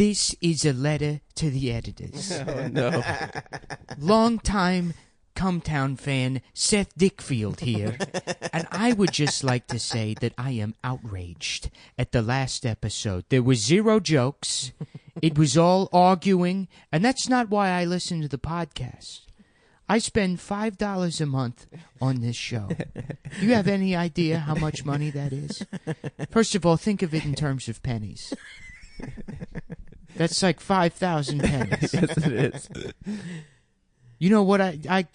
This is a letter to the editors. Oh, no. Long-time Cumtown fan Seth Dickfield here, and I would just like to say that I am outraged at the last episode. There was zero jokes. It was all arguing, and that's not why I listen to the podcast. I spend $5 a month on this show. Do you have any idea how much money that is? First of all, think of it in terms of pennies. That's like 5,000 pennies. Yes, it is. You know what?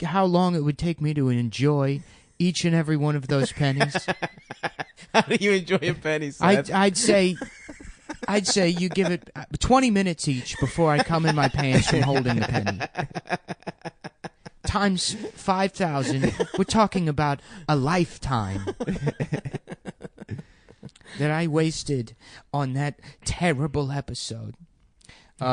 How long it would take me to enjoy each and every one of those pennies? How do you enjoy a penny, Seth? I'd say you give it 20 minutes each before I come in my pants from holding the penny. Times 5,000. We're talking about a lifetime that I wasted on that terrible episode. We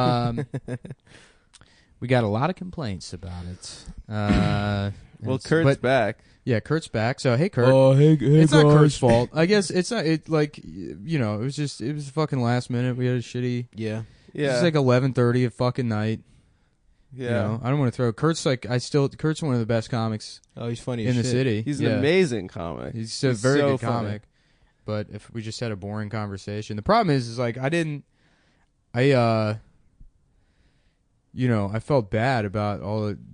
got a lot of complaints about it. Well, Kurt's back. Yeah, Kurt's back. So, hey, Kurt. Oh, hey, it's guys. not Kurt's fault. I guess it's not. It like it was fucking last minute. We had a shitty. Yeah. Yeah. It's like 11:30 at fucking night. Yeah. You know, I don't want to throw. Kurt's one of the best comics. Oh, he's funny in as the shit. city. He's an amazing comic. He's a very so good comic. But if we just had a boring conversation, the problem is like I felt bad about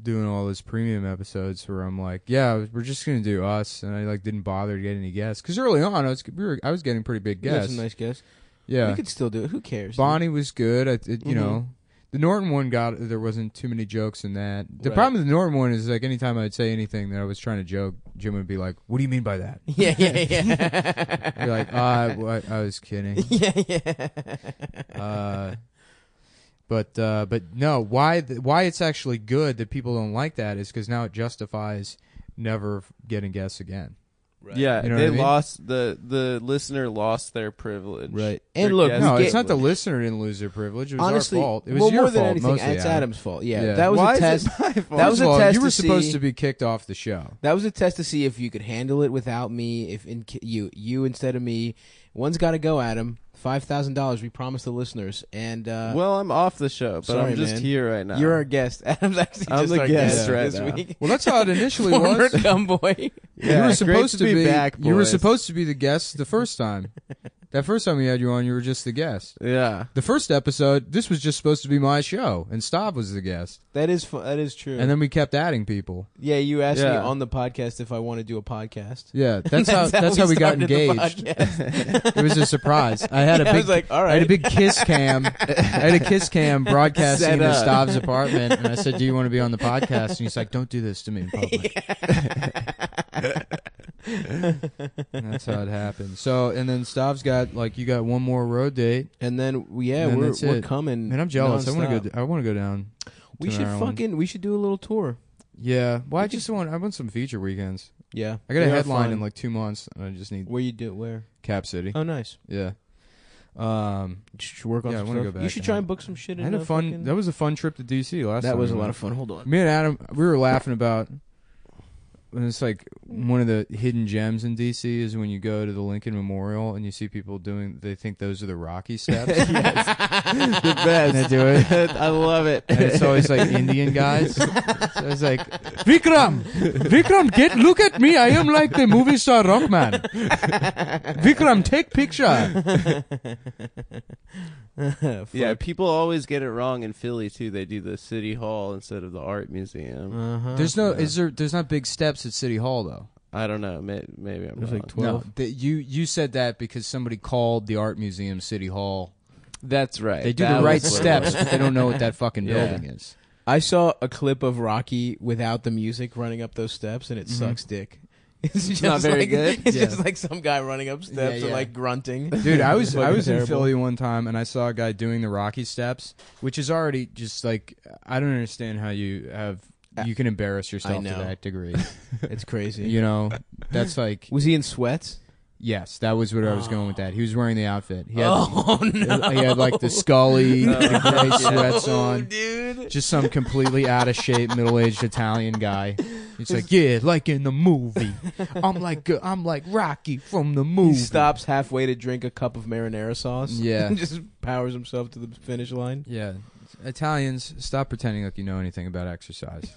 doing all those premium episodes where I'm like, yeah, we're just gonna do us, and I like didn't bother to get any guests because early on I was getting pretty big You got guests. some nice guests. Yeah, We could still do it. Who cares? Bonnie was good. You know, the Norton one there wasn't too many jokes in that. The Right. problem with the Norton one is like anytime I'd say anything that I was trying to joke, Jim would be like, "What do you mean by that?" Yeah. You're like, I was kidding. Yeah. But no, why it's actually good that people don't like that is because now it justifies never getting guests again. Right. Yeah, You know they what I mean? lost the listener lost their privilege. Right. Their And look, guest No, we it's get- not the listener didn't lose their privilege. It was Honestly, our fault. It was well, your more than fault anything, mostly. it's Adam's fault. Yeah, Yeah. that was Why a is test. it my fault? That was First of a all, test you were to supposed see- to be kicked off the show. That was a test to see if you could handle it without me. If you instead of me, one's got to go, Adam. $5,000. We promised the listeners, and Well, I'm off the show, but Sorry, I'm just man. here right now. you're our guest. Adam's actually I'm just the our guest guest right this now. week. Well, that's how it initially Former was. Gumboy. Yeah, You were great supposed to be back, You were boys. supposed to be the guest the first time. That first time we had you on, you were just the guest. Yeah. The first episode, this was just supposed to be my show, and Stav was the guest. That is true. And then we kept adding people. yeah, you asked me Yeah. on the podcast if I want to do a podcast. Yeah, that's how we got started the engaged. podcast. It was a surprise. I had a Yeah, I big, was like, all I had a right. big kiss cam. I had a kiss cam broadcasting Set into up. Stav's apartment, and I said, "Do you want to be on the podcast?" And he's like, "Don't do this to me in public." And that's how it happened. So, and then Stav's got you got one more road date, And then And then we're that's it. coming. and I'm jealous. nonstop. I want to go down. We to should Maryland. we should do a little tour. Yeah. Well, I want some feature weekends. Yeah, I got a They are headline fun. in 2 months, and I just need Where you do where? Cap City. Oh, nice. Yeah. You should work on Yeah, I some wanna stuff. go You back should and try have- and book some shit. I had a fun. That was a fun trip to DC last time. That was a we lot went. of fun. Hold on. Me and Adam, we were laughing about. And it's like one of the hidden gems in DC is when you go to the Lincoln Memorial and you see people they think those are the Rocky steps. The best. And they do it. I love it. And it's always like Indian guys. So it's like, Vikram, look at me. I am like the movie star Rockman. Vikram, take picture. Yeah, people always get it wrong in Philly too. They do the City Hall instead of the Art Museum. Uh-huh. There's not big steps at City Hall though. I don't know. Maybe I'm There's wrong. like 12. No, you said that because somebody called the Art Museum City Hall. That's right. They do That the right was what it steps, was. but they don't know what that fucking Yeah. building is. I saw a clip of Rocky without the music running up those steps, and it sucks dick. It's just not very like, good? It's Yeah. just like some guy running up steps Yeah, and yeah. like grunting. Dude, I was Fucking in terrible. Philly one time and I saw a guy doing the Rocky steps, which is already just like I don't understand how you can embarrass yourself to know. that degree. It's crazy. You know, that's like Was he in sweats? Yes, that was what I was going with. That he was wearing the outfit. He had, Oh no! He had like the Scully, the gray sweats on, dude. just some completely out of shape middle-aged Italian guy. He's like, yeah, like in the movie. I'm like Rocky from the movie. He stops halfway to drink a cup of marinara sauce. Yeah. Just powers himself to the finish line. Yeah, Italians, stop pretending like you know anything about exercise.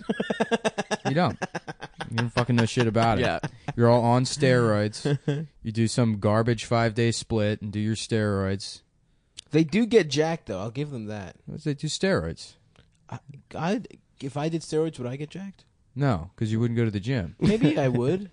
You don't. You don't fucking know shit about it. Yeah. You're all on steroids. You do some garbage 5-day split and do your steroids. They do get jacked, though. I'll give them that. They do steroids. If I did steroids, would I get jacked? No, because you wouldn't go to the gym. Maybe I would.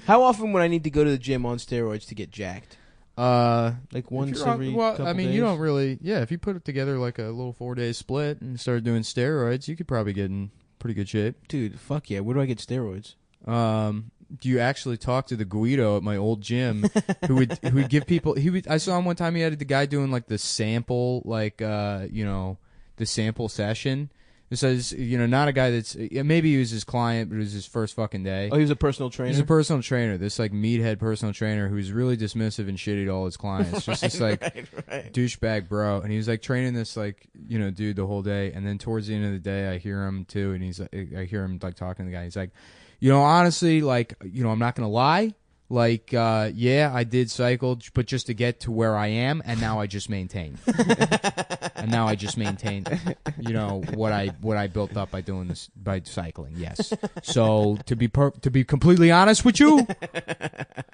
How often would I need to go to the gym on steroids to get jacked? Like once every couple days? You don't really. Yeah, if you put it together like a little 4-day split and start doing steroids, you could probably get in pretty good shape. Dude, fuck yeah. Where do I get steroids? Do you actually talk to the Guido at my old gym who would give people? I saw him one time. He had the guy doing like the sample, the sample session. This is, not a guy that's, maybe he was his client, but it was his first fucking day. Oh, he was a personal trainer? He's a personal trainer. This, like, meathead personal trainer who's really dismissive and shitty to all his clients. Just this, like, douchebag bro. And he was, like, training this, like, dude the whole day. And then towards the end of the day, I hear him, too, and I hear him, like, talking to the guy. He's like, honestly, like, I'm not going to lie. Like, yeah, I did cycle, but just to get to where I am, and now I just maintain. And now I just maintain, what I built up by doing this, by cycling. Yes. So to be completely honest with you,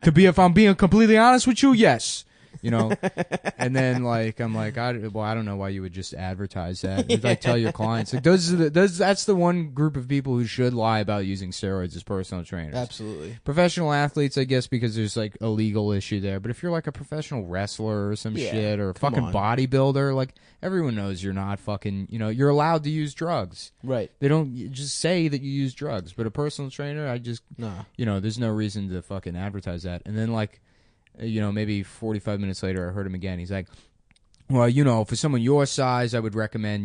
if I'm being completely honest with you, yes. And then like I'm like I don't know why you would just advertise that. You'd, like, tell your clients like that's the one group of people who should lie about using steroids as personal trainers. Absolutely. Professional athletes, I guess, because there's like a legal issue there. But if you're like a professional wrestler or some shit or a fucking bodybuilder, like everyone knows you're not fucking. You're allowed to use drugs. Right. They don't just say that you use drugs. But a personal trainer, I just there's no reason to fucking advertise that. And then like. Maybe 45 minutes later, I heard him again. He's like, well, for someone your size, I would recommend,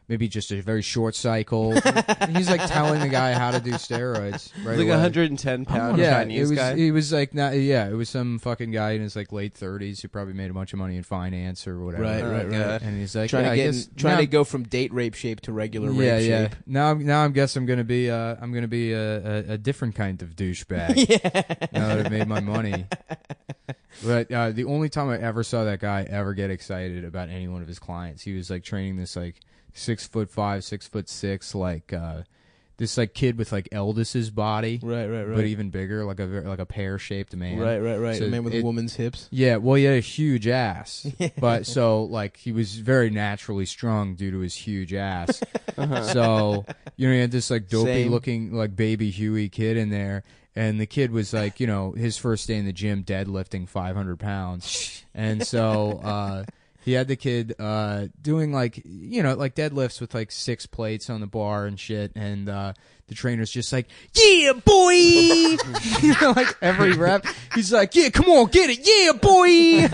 maybe just a very short cycle. And he's like telling the guy how to do steroids. Right, like 110-pound Chinese guy. He was like, it was some fucking guy in his like late 30s who probably made a bunch of money in finance or whatever. Right. And he's like, trying to go from date rape shape to regular rape shape. Now I guess I'm gonna be a different kind of douchebag. Now that I've made my money. But the only time I ever saw that guy ever get excited about any one of his clients, he was like training this like 6'5", 6'6", like this like kid with like Eldis's body, right, but even bigger, like a pear shaped man, right. So a man with a woman's hips. Yeah, well, he had a huge ass, but so like he was very naturally strong due to his huge ass. So he had this like dopey looking like baby Huey kid in there. And the kid was like, his first day in the gym deadlifting 500 pounds. And so he had the kid doing like, like deadlifts with like 6 plates on the bar and shit. And the trainer's just like, yeah, boy! Like every rep, he's like, yeah, come on, get it, yeah, boy!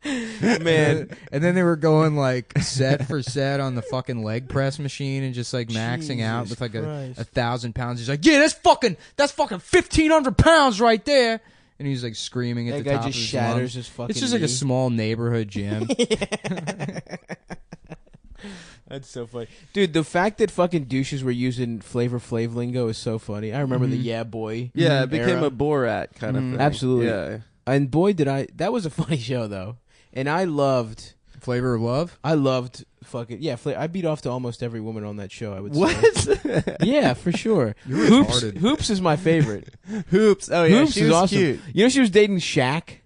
Man. And then they were going like set for set on the fucking leg press machine and just like maxing out with like 1,000 pounds. He's like, yeah, that's fucking 1,500 pounds right there. And he's like screaming at the top of his lungs. That guy just shatters his fucking It's just like a small neighborhood gym. That's so funny. Dude, the fact that fucking douches were using Flavor Flav lingo is so funny. I remember the yeah boy. Yeah, it became era. a Borat kind of thing. Absolutely. Yeah. And boy, did I... That was a funny show, though. And I loved... Flavor of Love? I loved fucking... Yeah, I beat off to almost every woman on that show, I would say. What? Yeah, for sure. You're retarded. Hoops is my favorite. Hoops. Oh, yeah, Hoops she is was awesome. cute. You know she was dating Shaq?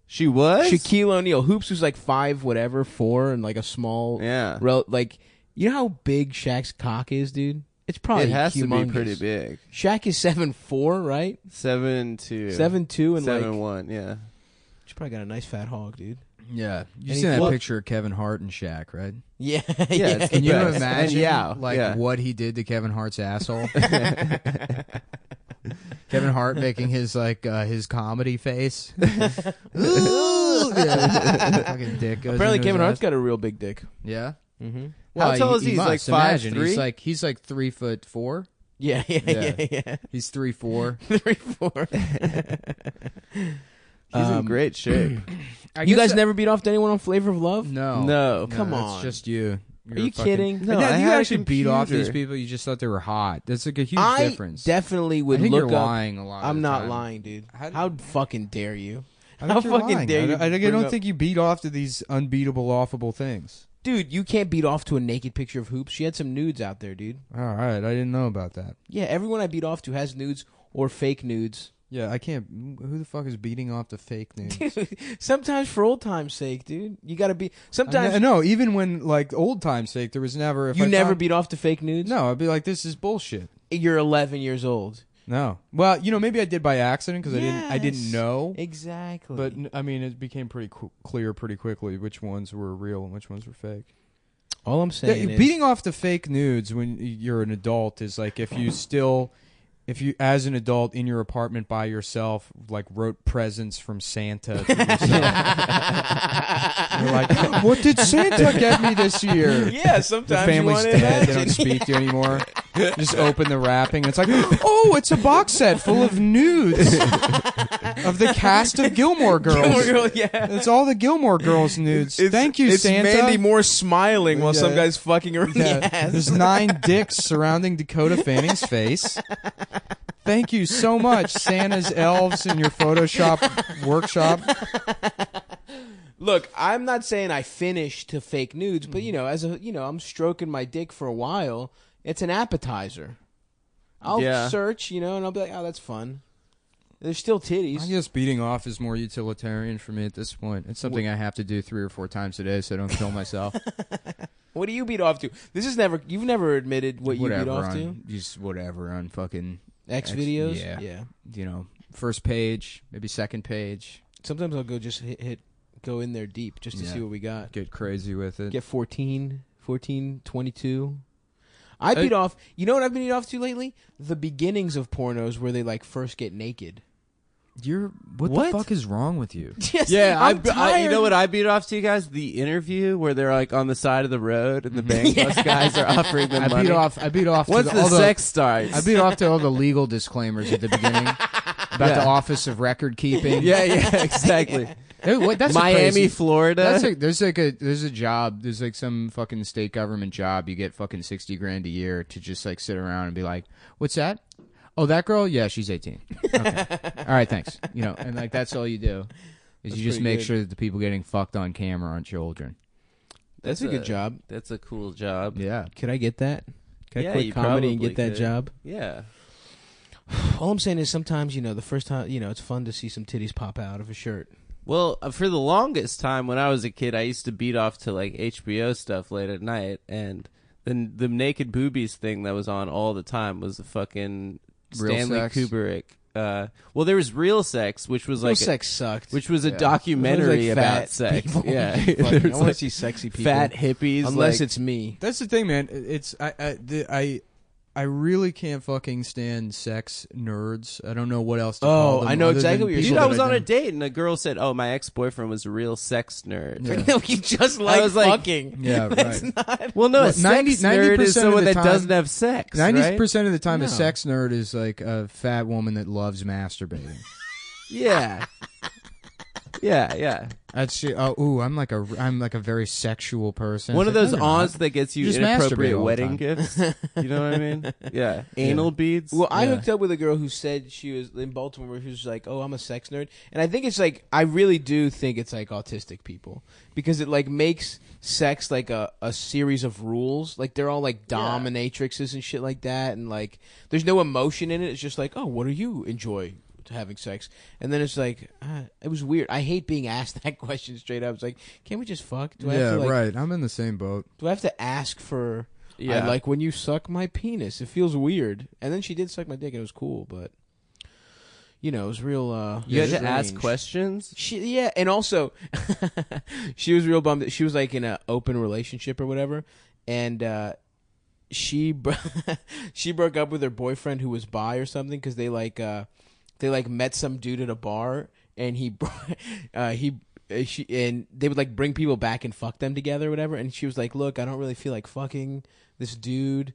She was? Shaquille O'Neal. Hoops was like 4, and like a small... Yeah. Like, you know how big Shaq's cock is, dude? It's probably It has humongous. to be pretty big. Shaq is 7'4", right? 7'2". 7'2" and 7'1", yeah. She probably got a nice fat hog, dude. Yeah. You And seen he that picture of Kevin Hart and Shaq, right? Yeah. it's Can you the best. imagine And what he did to Kevin Hart's asshole? Kevin Hart making his his comedy face. Ooh, yeah. Fucking dick goes Apparently into Kevin his Hart's ass. got a real big dick. Yeah. Mm-hmm. How tall is he? He's like must. Imagine. 5'3"? He's like 3'4". Yeah. He's 3'4". 3'4". He's in great shape. You guys never beat off to anyone on Flavor of Love? No. Come It's on. just you. Are you kidding? No, And I you had a actually beat off these computer. people. You just thought they were hot. That's like a huge I difference. definitely would I think look you're up. lying a lot. I'm of the not time. lying, dude. How- How fucking dare you? I How think you're fucking lying. dare you I bring don't up- think you beat off to these unbeatable, awful things. Dude, you can't beat off to a naked picture of Hoops. She had some nudes out there, dude. All right, I didn't know about that. Yeah, everyone I beat off to has nudes or fake nudes. Yeah, I can't. Who the fuck is beating off to fake news? Sometimes for old time's sake, dude. You gotta be. Sometimes No, even when like old time's sake, there was never. If you I never found- beat off to fake nudes. No, I'd be like, this is bullshit. You're 11 years old. No, well, maybe I did by accident because I didn't Yes. know. Exactly. But I mean, it became pretty clear pretty quickly which ones were real and which ones were fake. all I'm saying is Beating off the fake nudes when you're an adult is like if you, as an adult in your apartment by yourself, like wrote presents from Santa to yourself. You're like, what did Santa get me this year? Yeah, The sometimes family's you wanna dead. They imagine. don't speak to you anymore. Just open the wrapping. It's like, oh, it's a box set full of nudes of the cast of Gilmore Girls. Gilmore Girl, yeah. It's all the Gilmore Girls nudes. Thank you, it's Santa. Mandy Moore smiling while some Yeah. guy's fucking her in Yeah. the ass. There's 9 dicks surrounding Dakota Fanning's face. Thank you so much, Santa's elves in your Photoshop workshop. Look, I'm not saying I finished to fake nudes, but I'm stroking my dick for a while. It's an appetizer. I'll search, and I'll be like, oh, that's fun. There's still titties. I guess beating off is more utilitarian for me at this point. It's something I have to do 3 or 4 times a day so I don't kill myself. What do you beat off to? You've never admitted what you beat off to? Just whatever on fucking X videos? Yeah. First page, maybe second page. Sometimes I'll go just go in there deep just to see what we got. Get crazy with it. Get 14, 22. I beat off. You know what I've been beat off to lately? The beginnings of pornos where they like first get naked. What the fuck is wrong with you? Yes, Yeah, I'm you tired. know what I beat off to, you guys? The interview where they're like on the side of the road and the bank bus guys are offering them money. I beat off. Once to the all sex starts. I beat off to all the legal disclaimers at the beginning about the Office of Record Keeping. yeah, exactly. That's Miami, crazy. Florida. There's a job. There's like some fucking state government job. You get fucking $60,000 a year to just like sit around and be like, "What's that? Oh, that girl? Yeah, she's 18. Okay. All right, thanks." And like that's all you do is That's you just pretty make good. sure that the people getting fucked on camera aren't children. That's a good job. That's a cool job. Yeah. Could I get that? Could Yeah, I quit you comedy and probably get that could. job? Yeah. All I'm saying is sometimes, the first time, it's fun to see some titties pop out of a shirt. Well, for the longest time when I was a kid, I used to beat off to like HBO stuff late at night, and then the naked boobies thing that was on all the time was the fucking Real Stanley Sex? Kubrick. Well, there was Real Sex, which was Real like sex sucked. which was a Yeah. documentary It was like about fat sex. people. Yeah, Fucking- There I was, want to like, see sexy people. fat hippies. Unless like, it's me. That's the thing, man. It's I really can't fucking stand sex nerds. I don't know what else to call them. I know other exactly than what you're people Dude, I that was on a identify- date and a girl said, "Oh, my ex-boyfriend was a real sex nerd." Yeah. You just like was like- fucking. Yeah, That's right. not. Well, no, Well, a sex 90% nerd is of someone the that time- doesn't have sex. 90% of the time, No. a sex nerd is like a fat woman that loves masturbating. Yeah. Yeah. That's I'm like a very sexual person. One It's of like, those no, you're not. aunts that gets you Just inappropriate masturbate all the wedding time. gifts. You know what I mean? Yeah. Anal beads. Well, I Yeah. hooked up with a girl who said she was in Baltimore. Where she was like, "Oh, I'm a sex nerd," and I think it's like I really do think it's like autistic people because it like makes sex like a series of rules. Like they're all like dominatrixes and shit like that, and like there's no emotion in it. It's just like, "Oh, what do you enjoy having sex?" And then it's like it was weird. I hate being asked that question straight up. It's like, can't we just fuck? Do I have to, like, right. I'm in the same boat. Do I have to ask for? Yeah. I like when you suck my penis. It feels weird. And then she did suck my dick, and it was cool. But it was real. you had to ask strange. questions. Yeah, and also she was real bummed that she was like in an open relationship or whatever, and she broke up with her boyfriend who was bi or something because they met some dude at a bar, and she and they would like bring people back and fuck them together or whatever, and she was like, "Look, I don't really feel like fucking this dude.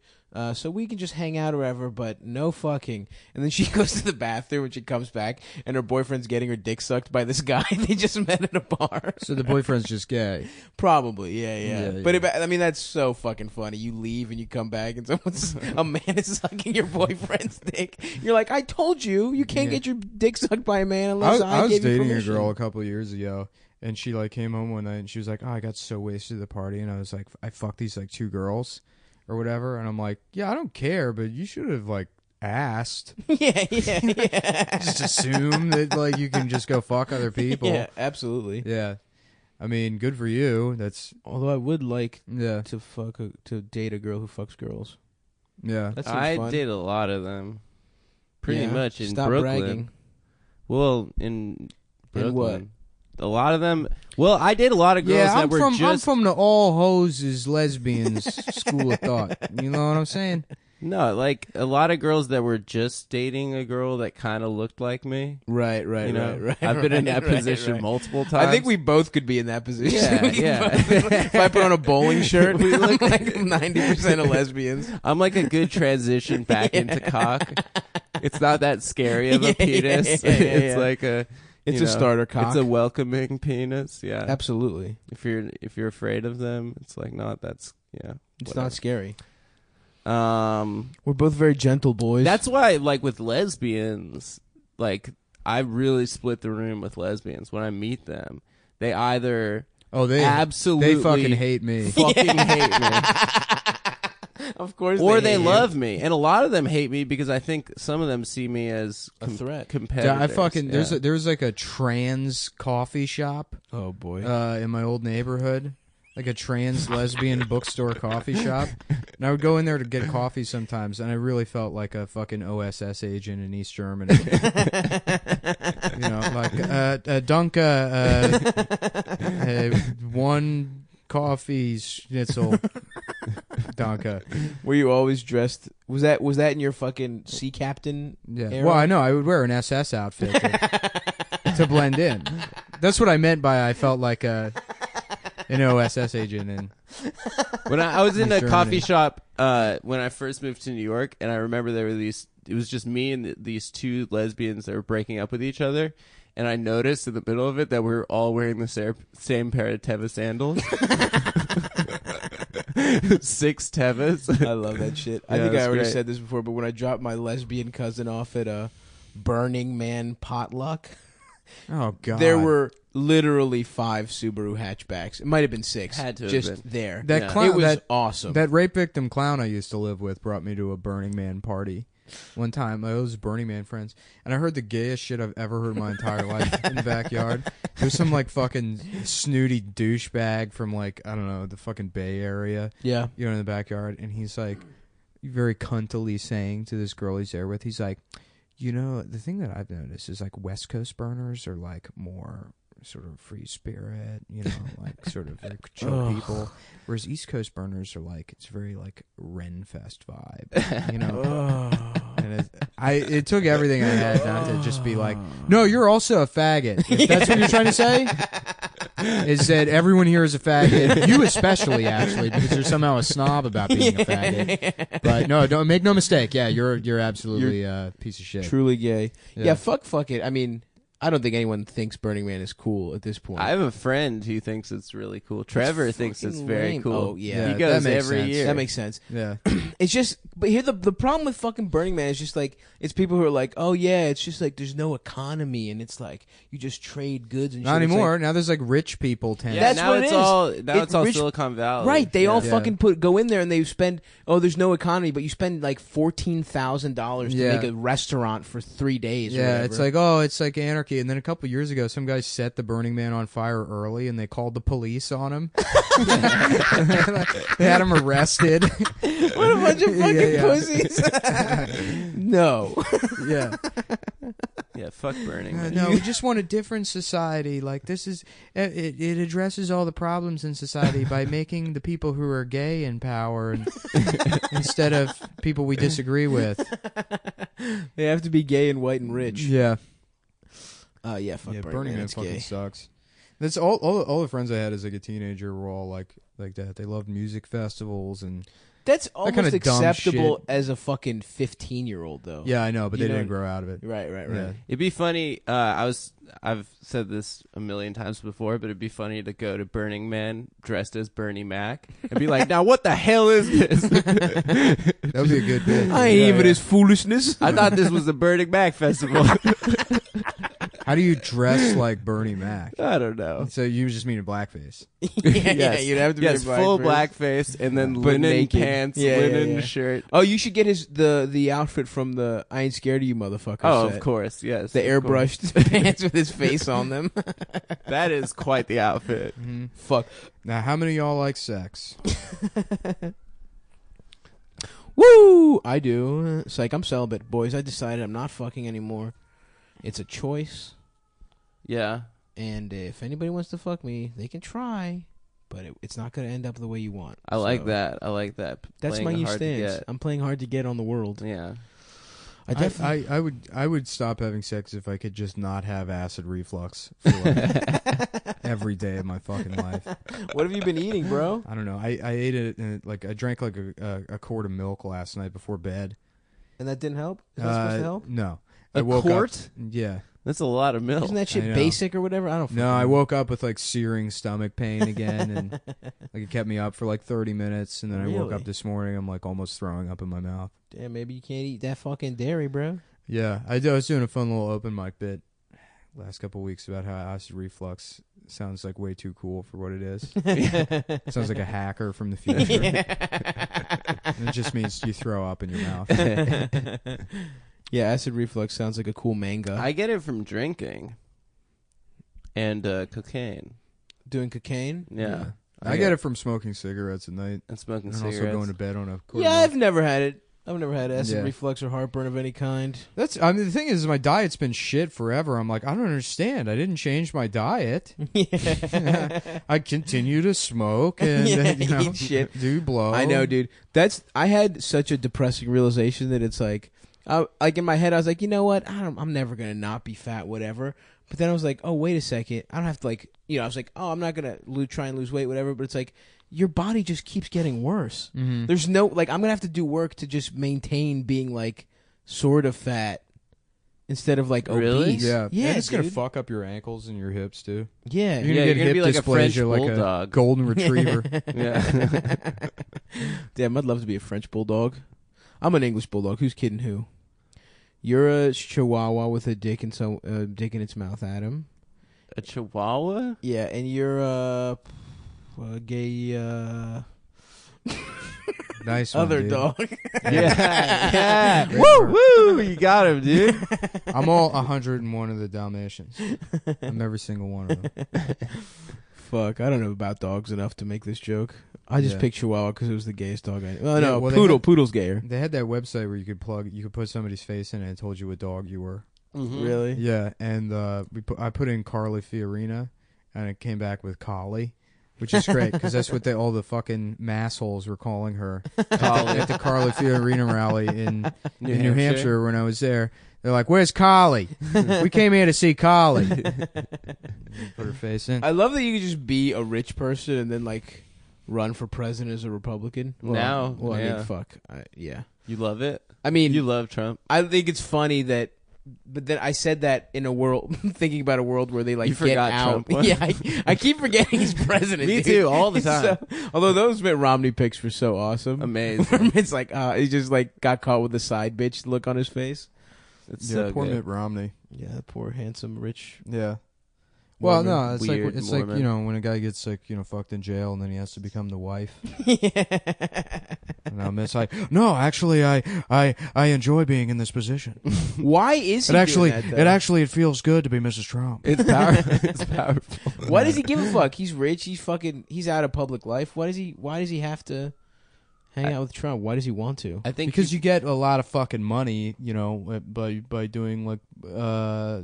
So we can just hang out or whatever, but no fucking. And then she goes to the bathroom and she comes back, and her boyfriend's getting her dick sucked by this guy they just met at a bar. So the boyfriend's just gay. Probably, yeah. Yeah, But I mean, that's so fucking funny. You leave and you come back, and a man is sucking your boyfriend's dick. You're like, I told you, you can't get your dick sucked by a man unless I was gave you dating permission. a girl a couple of years ago, and she like came home one night and she was like, "Oh, I got so wasted at the party," and I was like, "I fucked these like 2 girls." Or whatever, and I'm like, yeah, I don't care, but you should have like asked. Yeah. Just assume that like you can just go fuck other people. Yeah, absolutely. Yeah, I mean, good for you. That's Although I would like yeah, to date a girl who fucks girls. yeah. That seems I fun. did a lot of them, pretty Yeah. much in Stop Brooklyn. bragging. Well, in Brooklyn, In what? a lot of them. Well, I did a lot of girls Yeah, that were I'm just from the all hoses lesbians school of thought. You know what I'm saying? no, like a lot of girls that were just dating a girl that kind of looked like me. Right, You know, right. I've been in that right, position right. multiple times. I think we both could be in that position. Yeah, We yeah. both- if I put on a bowling shirt, we look like 90% of lesbians. I'm like a good transition back into cock. It's not that scary of a Yeah, penis. yeah. It's like a. It's you a know, starter cock. It's a welcoming penis. Yeah. Absolutely. If you're afraid of them, it's like not. That's yeah. It's whatever. not scary. Um. We're both very gentle boys. That's why, like with lesbians, like I really split the room with lesbians. When I meet them, they either Oh, they absolutely fucking hate me. fucking hate me, of course. or they hate you. love me, and a lot of them hate me because I think some of them see me as A threat. competitors. I fucking yeah. there's like a trans coffee shop Oh boy. in my old neighborhood, like a trans lesbian bookstore coffee shop, and I would go in there to get coffee sometimes, and I really felt like a fucking OSS agent in East Germany. You know, like one coffee schnitzel, Danke. Were you always dressed? Was that in your fucking sea captain? Yeah. era? Well, I know I would wear an SS outfit to blend in. That's what I meant by I felt like an OSS agent. And When I was in a Germany. coffee shop when I first moved to New York, and I remember there were these. It was just me and these 2 lesbians that were breaking up with each other, and I noticed in the middle of it that we were all wearing the same pair of Teva sandals. 6 Tevas. I love that shit. I Yeah, think I that's already great. said this before, but when I dropped my lesbian cousin off at a Burning Man potluck, oh god, there were literally 5 Subaru hatchbacks. It might have been 6. Had to have just been. there. that Yeah. clown. It was that awesome. that rape victim clown I used to live with brought me to a Burning Man party. One time, I was Burning Man friends, and I heard the gayest shit I've ever heard in my entire life in the backyard. There's some like fucking snooty douchebag from like I don't know the fucking Bay Area, yeah. you know, in the backyard, and he's like very cuntily saying to this girl he's there with, he's like, you know, the thing that I've noticed is like West Coast burners are like more sort of free spirit, you know, like sort of very chill people, whereas East Coast burners are like it's very like Renfest vibe, you know. And it took everything I had not to just be like, no, you're also a faggot. If that's what you're trying to say, is that everyone here is a faggot. You especially, actually, because you're somehow a snob about being a faggot. But no, don't make no mistake. Yeah, you're absolutely a piece of shit. Truly gay. Yeah. Yeah, fuck it. I mean, I don't think anyone thinks Burning Man is cool at this point. I have a friend who thinks it's really cool. Trevor thinks it's fucking very lame. cool. Oh, yeah. He that goes makes every sense. year. That makes sense. Yeah. It's just, but here the problem with fucking Burning Man is just like it's people who are like, oh yeah, it's just like there's no economy and it's like you just trade goods and Not shit. It's anymore. like- now there's like rich people tent. Yeah, That's now what it it's is. all It's rich- Silicon Valley. right? They all Yeah. fucking go in there and they spend. Oh, there's no economy, but you spend like $14,000 to Yeah. make a restaurant for 3 days. or Yeah, whatever. it's like, oh, it's like anarchy. And then a couple years ago, some guys set the Burning Man on fire early, and they called the police on him. They had him arrested. what a bunch of fucking Yeah. pussies. No. Yeah. Yeah, fuck Burning Man. No, we just want a different society. Like this is, it addresses all the problems in society by making the people who are gay in power, and, instead of people we disagree with. They have to be gay and white and rich. Yeah. Yeah, fuck Yeah, Burning Man. It's fucking gay. sucks. That's all the friends I had as like a teenager were all like that. They loved music festivals and That's kinda almost dumb acceptable shit. as a fucking 15-year-old, though. Yeah, I know, but You they know- didn't grow out of it. Right. Yeah. It'd be funny. I've said this a million times before, but it'd be funny to go to Burning Man dressed as Bernie Mac and be like, "Now what the hell is this? That would be a good bit. I ain't Yeah, even yeah. this foolishness. I thought this was the Burning Mac festival." How do you dress like Bernie Mac? I don't know. So you just mean a blackface? yeah, you'd have to be yes, a full blackface. blackface and then But linen naked. pants, Yeah, linen yeah. shirt. Oh, you should get the outfit from the "I Ain't Scared of You" motherfucker. Oh, set. of course, yes. The of course. airbrushed pants with his face on them. That is quite the outfit. Fuck. Now, how many of y'all like sex? Woo! I do. It's like I'm celibate, boys. I decided I'm not fucking anymore. It's a choice, Yeah. and if anybody wants to fuck me, they can try, but it's not going to end up the way you want. I like So, that. I like that. That's Playing my new hard to stance. get. I'm playing hard to get on the world. Yeah. I definitely. I would stop having sex if I could just not have acid reflux for like every day of my fucking life. What have you been eating, bro? I don't know. I ate it like I drank like a quart of milk last night before bed. And that didn't help? Is that supposed to help? No. A I woke quart? Up, yeah. That's a lot of milk. Isn't that I shit know. basic or whatever? I don't. No, fucking I know. woke up with like searing stomach pain again, and like it kept me up for like 30 minutes, and then I woke Really? up this morning. I'm like almost throwing up in my mouth. Damn, maybe you can't eat that fucking dairy, bro. Yeah, I was doing a fun little open mic bit last couple of weeks about how acid reflux sounds like way too cool for what it is. Sounds like a hacker from the future. And it just means you throw up in your mouth. Yeah, acid reflux sounds like a cool manga. I get it from drinking and cocaine. Doing cocaine? Yeah. I get it from smoking cigarettes at night And smoking and cigarettes. also going to bed on a quart Yeah, of I've never had it. I've never had acid Yeah. reflux or heartburn of any kind. I mean, the thing is, my diet's been shit forever. I'm like, I don't understand. I didn't change my diet. I continue to smoke and Yeah, you know, eat shit. do blow. I know, dude. I had such a depressing realization that it's like in my head I was like, you know what? I'm never gonna not be fat, whatever. But then I was like, oh, wait a second. I don't have to I was like, oh, I'm not gonna try and lose weight, whatever. But it's like your body just keeps getting worse. Mhm. There's no I'm gonna have to do work to just maintain being like sort of fat instead of like Really? obese. Yeah, yeah, and it's gonna dude. fuck up your ankles and your hips too. Yeah, You're gonna Yeah, get you're gonna hip be like a French dysplasia, like a bulldog. golden retriever. Yeah. Damn, I'd love to be a French bulldog. I'm an English bulldog. Who's kidding who? You're a Chihuahua with a dick in its mouth, Adam. A chihuahua? Yeah, and you're a gay Nice one, other dude. dog. Yeah. Great Woo, work. woo. You got him, dude. I'm all 101 of the Dalmatians. I'm every single one of them. Fuck, I don't know about dogs enough to make this joke. I just Yeah. picked Chihuahua because it was the gayest dog I knew. Oh, Yeah, no, well, they Poodle. had- Poodle's gayer. They had that website where you could put somebody's face in it and it told you what dog you were. Mhm. Really? Yeah, and I put in Carly Fiorina, and it came back with Collie, which is great because that's what all the fucking massholes were calling her at the Carly Fiorina rally in New Hampshire when I was there. They're like, "Where's Collie? We came here to see Collie." Put her face in. I love that you could just be a rich person and then like run for president as a Republican. Now, well, I yeah. mean, fuck, yeah. You love it? I mean, You love Trump? I think it's funny that, but then I said that in a world, thinking about a world where they like You get forgot out. Trump won. Yeah, I keep forgetting he's president. Me dude. too, all the It's time. although those Mitt Romney picks were so awesome. Amazing. It's like he just like got caught with the side bitch look on his face. It's Yeah, so poor good. Mitt Romney. Yeah, that poor handsome rich. Yeah. Well, Mormon. no, it's Weird like Mormon. you know when a guy gets like fucked in jail and then he has to become the wife. And it's like, no, actually, I enjoy being in this position. Why is he It actually, doing that, though? it feels good to be Mrs. Trump. It's it's powerful. Why does he give a fuck? He's rich. He's out of public life. Why does he have to hang out with Trump? Why does he want to? I think Because you get a lot of fucking money, by doing like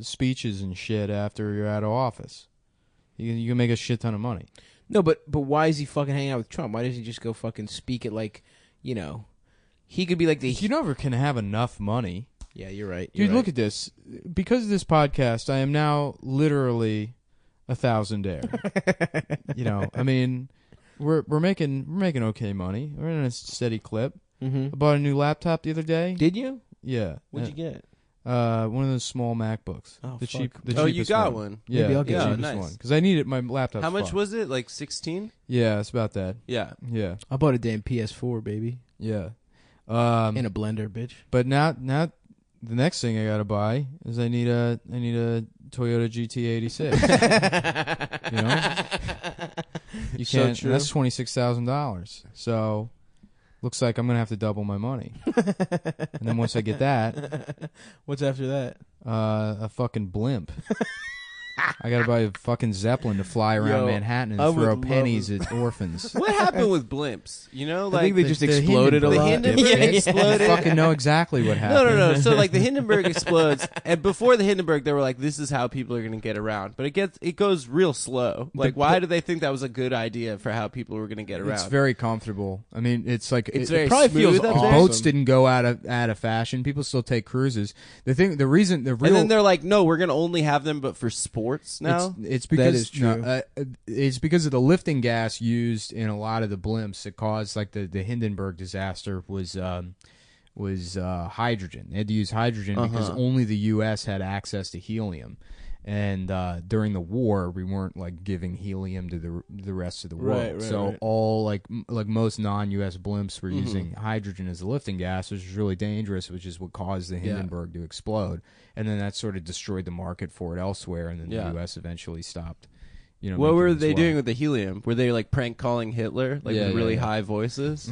speeches and shit after you're out of office. You can make a shit ton of money. No, but why is he fucking hanging out with Trump? Why doesn't he just go fucking speak at like, he could be like the. You never can have enough money. Yeah, you're right. Dude, look at this. Because of this podcast, I am now literally a thousandaire. I mean, we're making okay money. We're in a steady clip. Mm-hmm. I bought a new laptop the other day. Did you? Yeah. What'd you get? One of those small MacBooks. Oh, the fuck. cheap. The Oh, you cheapest got one. one. Yeah, Maybe I'll get the you. cheapest Nice. one because I needed my laptop. How much was it? Like 16? Yeah, it's about that. Yeah. Yeah, I bought a damn PS4, baby. yeah. In a blender, bitch. But now the next thing I gotta buy is I need a Toyota GT86. You know, you So can't. true. That's $26,000. So looks like I'm gonna have to double my money. And then once I get that, What's after that? a fucking blimp. I gotta buy a fucking Zeppelin to fly around Yo, Manhattan I and would throw love pennies it. at orphans. What happened with blimps? You know, I like think they the- just the exploded a Hindenburg- lot. the Hindenburg Yeah. exploded. I fucking know exactly what No, happened. no, no. So like the Hindenburg explodes, and before the Hindenburg, they were like, "This is how people are going to get around." But it goes real slow. Like, why do they think that was a good idea for how people were going to get around? It's very comfortable. I mean, it's like It's it very probably feels smooth up awesome. there. boats didn't go out of fashion. People still take cruises. The real And then they're like, "No, we're going to only have them, but for sports now." it's because is true. it's because of the lifting gas used in a lot of the blimps that caused like the Hindenburg disaster was hydrogen. They had to use hydrogen because only the U.S. had access to helium. And during the war, we weren't like giving helium to the rest of the world. Right, so right. all like most non-U.S. blimps were using hydrogen as a lifting gas, which is really dangerous, which is what caused the Hindenburg to explode. And then that sort of destroyed the market for it elsewhere. And then the U.S. eventually stopped. You know, What making were it as they well. doing with the helium? Were they like prank calling Hitler, like Yeah, with really yeah. high voices?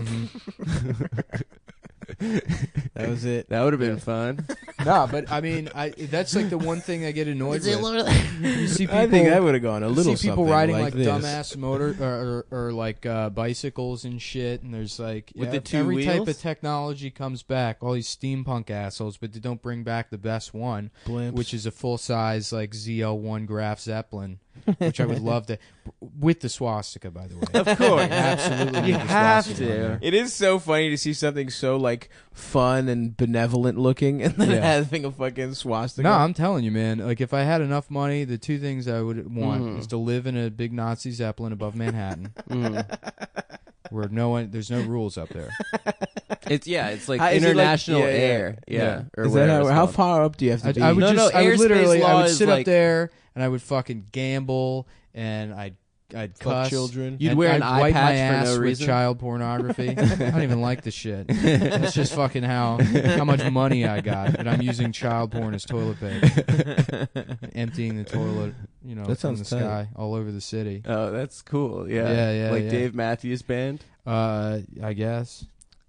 That was it. That would have been fun. No, but I mean, that's like the one thing I get annoyed with. You see people, I think I would have gone a little. you see people something riding like like this. dumbass motor or like bicycles and shit, and there's like With the two every type wheels? of technology comes back. All these steampunk assholes, but they don't bring back the best one, Blimps. which is a full size like ZL1 Graf Zeppelin, which I would love to, with the swastika, by the way. Of course. Absolutely, You need the have swastika on to. there. It is so funny to see something so like fun and benevolent looking, and then Yeah. having a fucking swastika. No, I'm telling you, man. Like, if I had enough money, the two things I would want is to live in a big Nazi Zeppelin above Manhattan, where there's no rules up there. It's it's like Is it like- international yeah, yeah. air. Yeah. Yeah. Or Is that whatever it's how called. far up do you have to be? I would No, just, no, I would airspace literally, I law would is sit like- up there and I would fucking gamble and I'd Fuck cuss. children. You'd And wear I'd an eye wipe my patch for ass no with reason? child pornography. I don't even like the shit. That's just fucking how much money I got, and I'm using child porn as toilet paper, emptying the toilet, That from sounds the tight. sky all over the city. Oh, that's cool. Yeah. Yeah, Like yeah. Dave Matthews Band. I guess.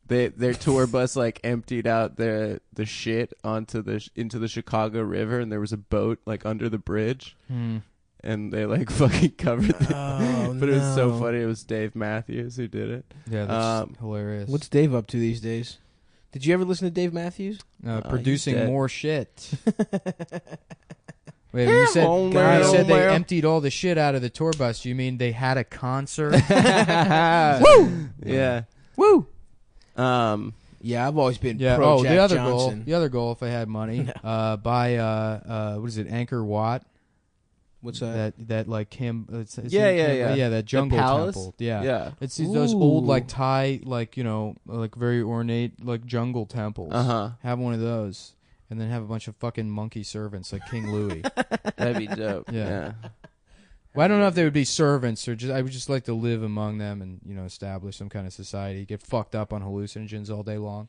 Their tour bus like emptied out the shit into the Chicago River, and there was a boat like under the bridge, and they like fucking covered it. Oh, But it was so no. funny. It was Dave Matthews who did it. Yeah, that's hilarious. What's Dave up to these days? Did you ever listen to Dave Matthews? producing he's dead. more shit? Wait, when you said, on, when you man, said on, they man. emptied all the shit out of the tour bus, you mean they had a concert? Woo! Yeah. Woo! Yeah, I've always been Yeah. pro Oh, Jack the other Johnson. goal. The other goal, if I had money, buy what is it, Angkor Wat? What's that? That like it's Yeah, in yeah, Cam- yeah. Yeah, that jungle palace? temple. Yeah. Yeah. It's those old Ooh. like Thai like like very ornate like jungle temples. Uh-huh. Have one of those, and then have a bunch of fucking monkey servants like King Louis. That'd be dope. Yeah. Yeah. Well, I don't know if they would be servants or just. I would just like to live among them and establish some kind of society. Get fucked up on hallucinogens all day long.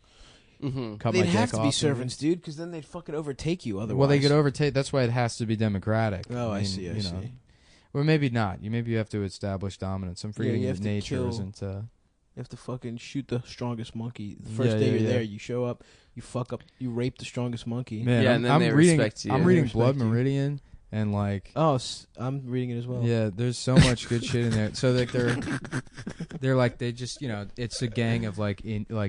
Mm-hmm. Cut They'd my have dick to be off. servants, dude, because then they'd fucking overtake you otherwise. Well, they could overtake. That's why it has to be democratic. Oh, I see, I see. Well, maybe not. Maybe you have to establish dominance. I'm forgetting you that have to nature kill- isn't. You have to fucking shoot the strongest monkey. The first Yeah, day yeah, you're yeah. there, you show up, you fuck up, you rape the strongest monkey. Man, Yeah, I'm, and then I'm they reading. respect you. I'm They reading respect Blood you. Meridian, and like, Oh, I'm reading it as well. yeah, there's so much good shit in there. So like they're like they just it's a gang of like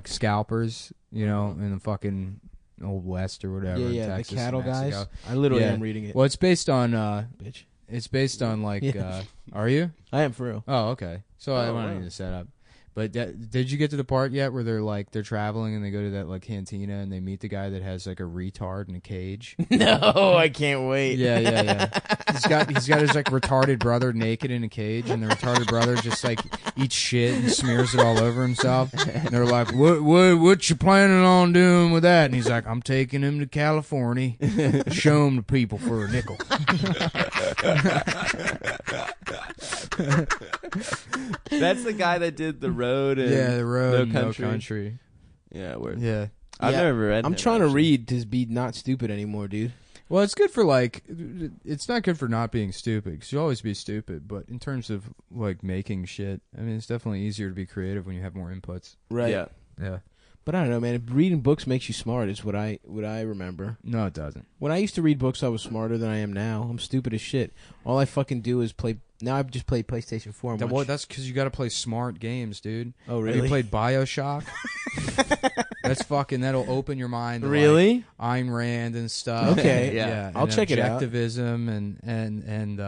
scalpers, in the fucking old west or whatever. in yeah, the Texas, cattle Mexico. guys. I literally Yeah. am reading it. Well, it's based on Bitch. it's based on like Yeah. are you? I am for real. Oh, okay. So I Oh, don't wow. need to set up. But did you get to the part yet where they're traveling and they go to that like cantina and they meet the guy that has like a retard in a cage? No, I can't wait. Yeah. He's got his like retarded brother naked in a cage, and the retarded brother just like eats shit and smears it all over himself. And they're like, "What you planning on doing with that?" And he's like, "I'm taking him to California, show him to people for a nickel." That's the guy that did The Road and The Road, No No Country. Country. Yeah, word. Yeah. I've Yeah, never read. I'm him, trying to actually. read to be not stupid anymore, dude. Well, it's good for like, it's not good for not being stupid because you'll always be stupid. But in terms of like making shit, I mean, it's definitely easier to be creative when you have more inputs. Right. Yeah. Yeah. But I don't know, man. Reading books makes you smart. Is what I remember. No, it doesn't. When I used to read books, I was smarter than I am now. I'm stupid as shit. All I fucking do is play. Now I just play PlayStation 4. That's because you got to play smart games, dude. Oh, Have really? you played BioShock? That'll open your mind. To, Really? like, Ayn Rand and stuff. Okay. Yeah. I'll and check it out. Objectivism and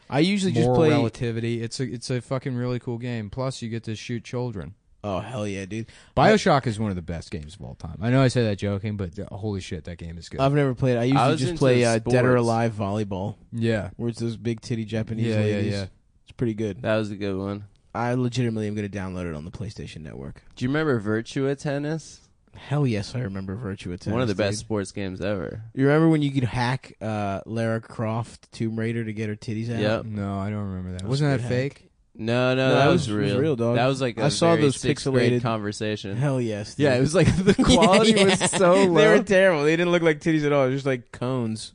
I usually just moral play. relativity. It's a fucking really cool game. Plus, you get to shoot children. Oh hell yeah, dude! BioShock is one of the best games of all time. I know I say that joking, but holy shit, that game is good. I've never played. I usually was just into play Dead or sports. Alive volleyball, yeah. where it's those big titty Japanese Yeah, ladies. yeah. It's pretty good. That was a good one. I legitimately am going to download it on the PlayStation Network. Do you remember Virtua Tennis? Hell yes, I remember Virtua Tennis. One of the best dude. sports games ever. You remember when you could hack Lara Croft Tomb Raider to get her titties out? Yep. No, I don't remember that. That was Wasn't a that good fake? No, No, that it was was real. real, dog. That was like I saw very those sixth grade pixelated- conversation. Hell yes. Dude. Yeah, it was like the quality Yeah. was so low. They were terrible. They didn't look like titties at all. It was just like cones.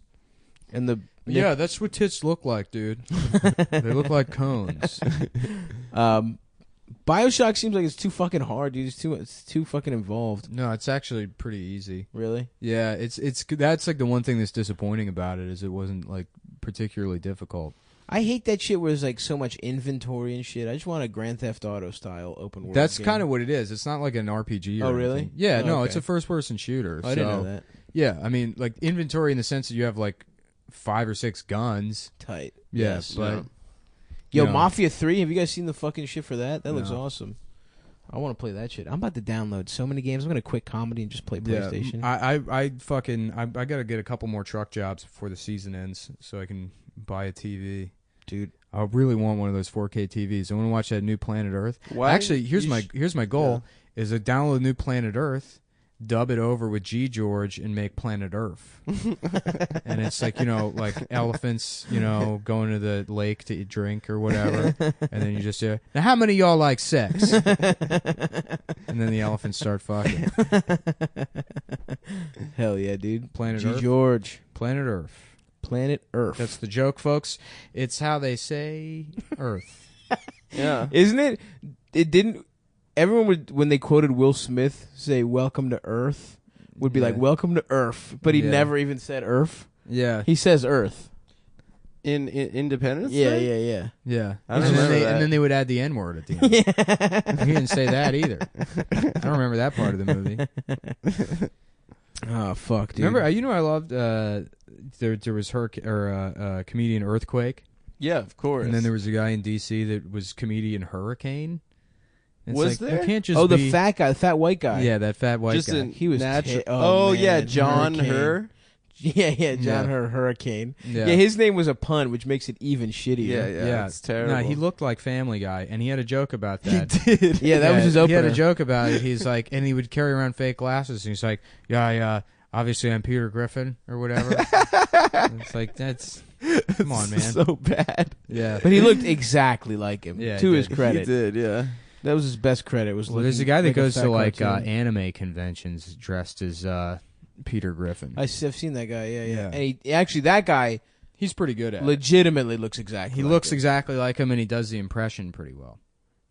And the Yeah, that's what tits look like, dude. They look like cones. BioShock seems like it's too fucking hard, dude. It's too fucking involved. No, it's actually pretty easy. Really? Yeah, it's that's like the one thing that's disappointing about it is it wasn't like particularly difficult. I hate that shit where there's like so much inventory and shit. I just want a Grand Theft Auto style open world. That's game. kind of what it is. It's not like an RPG. Or Oh, really? anything. Yeah, Oh, no, okay. it's a first-person shooter. Oh, I didn't know that. Yeah, I mean, like inventory in the sense that you have like 5 or 6 guns. Tight. Yes, but yeah. Yo, you know. Mafia 3, have you guys seen the fucking shit for that? That looks No. awesome. I want to play that shit. I'm about to download so many games. I'm going to quit comedy and just play PlayStation. I gotta get a couple more truck jobs before the season ends so I can buy a TV. Dude. I really want one of those 4K TVs. I want to watch that new Planet Earth. Why? Actually, here's You my goal is to download new Planet Earth, dub it over with G George, and make Planet Earth. And it's like, like elephants, going to the lake to eat drink or whatever. And then you just say, now how many of y'all like sex? And then the elephants start fucking. Hell yeah, dude. Planet G. Earth. George. Planet Earth. Planet Earth. That's the joke, folks. It's how they say Earth. Yeah. Isn't it? It didn't. Everyone would, when they quoted Will Smith, say "Welcome to Earth," would be Yeah. like "Welcome to Earth," but he Yeah. never even said Earth. Yeah. He says Earth. In Independence Yeah, Day? yeah, Yeah. I don't and, then remember that. and then they would add the N-word at the end. yeah. He didn't say that either. I don't remember that part of the movie. Oh fuck, dude. Remember, I loved there was comedian Earthquake, Yeah, of course. and then there was a guy in D.C. that was comedian Hurricane. It's Was like, there? You can't just Oh, the be- fat guy, the fat white guy. Yeah, that fat white just guy. in He was natural. oh, yeah, man, John Hurricane. Her. Yeah, John Yeah. Hurricane. Yeah. Yeah, his name was a pun, which makes it even shittier. Yeah, it's terrible. No, he looked like Family Guy, and he had a joke about He that. did. Yeah, that was his He opener. had a joke about it. He's like, and he would carry around fake glasses, and he's like, yeah, obviously I'm Peter Griffin or whatever. It's like, come on, man. So bad. Yeah. But he looked exactly like him. Yeah, to he his did. credit, He did, yeah. that was his best credit. Was Well, there's a looking guy that like goes fat to like cartoon. anime conventions dressed as Peter Griffin. I've seen that guy. Yeah, yeah. Yeah. And he actually, that guy He's pretty good at it. legitimately looks exactly. He like looks him. exactly like him, and he does the impression pretty well.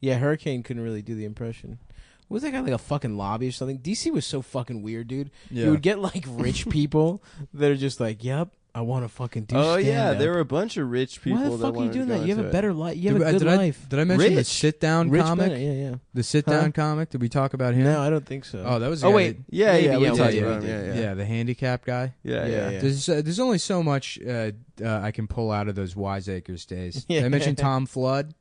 Yeah, Hurricane couldn't really do the impression. Was that guy like a fucking lobby or something? DC was so fucking weird, dude. You would get like rich people that are just like, "Yep, I want to fucking do." Oh yeah, stand-up." there were a bunch of rich people. Why the that fuck are you wanted to doing go that? You have into a it. better life. You have a good did life. did I mention the Rich. sit down Rich comic? Bennett, yeah, yeah. The sit down comic? Did we talk about him? No, I don't think so. Oh, that was. the Oh guy wait, Yeah, maybe, yeah, we yeah, talked we about did. him. that- yeah, the handicapped guy. Yeah, Yeah, yeah. yeah. There's only so much I can pull out of those Wiseacres days. Yeah. Did I mention Tom Flood?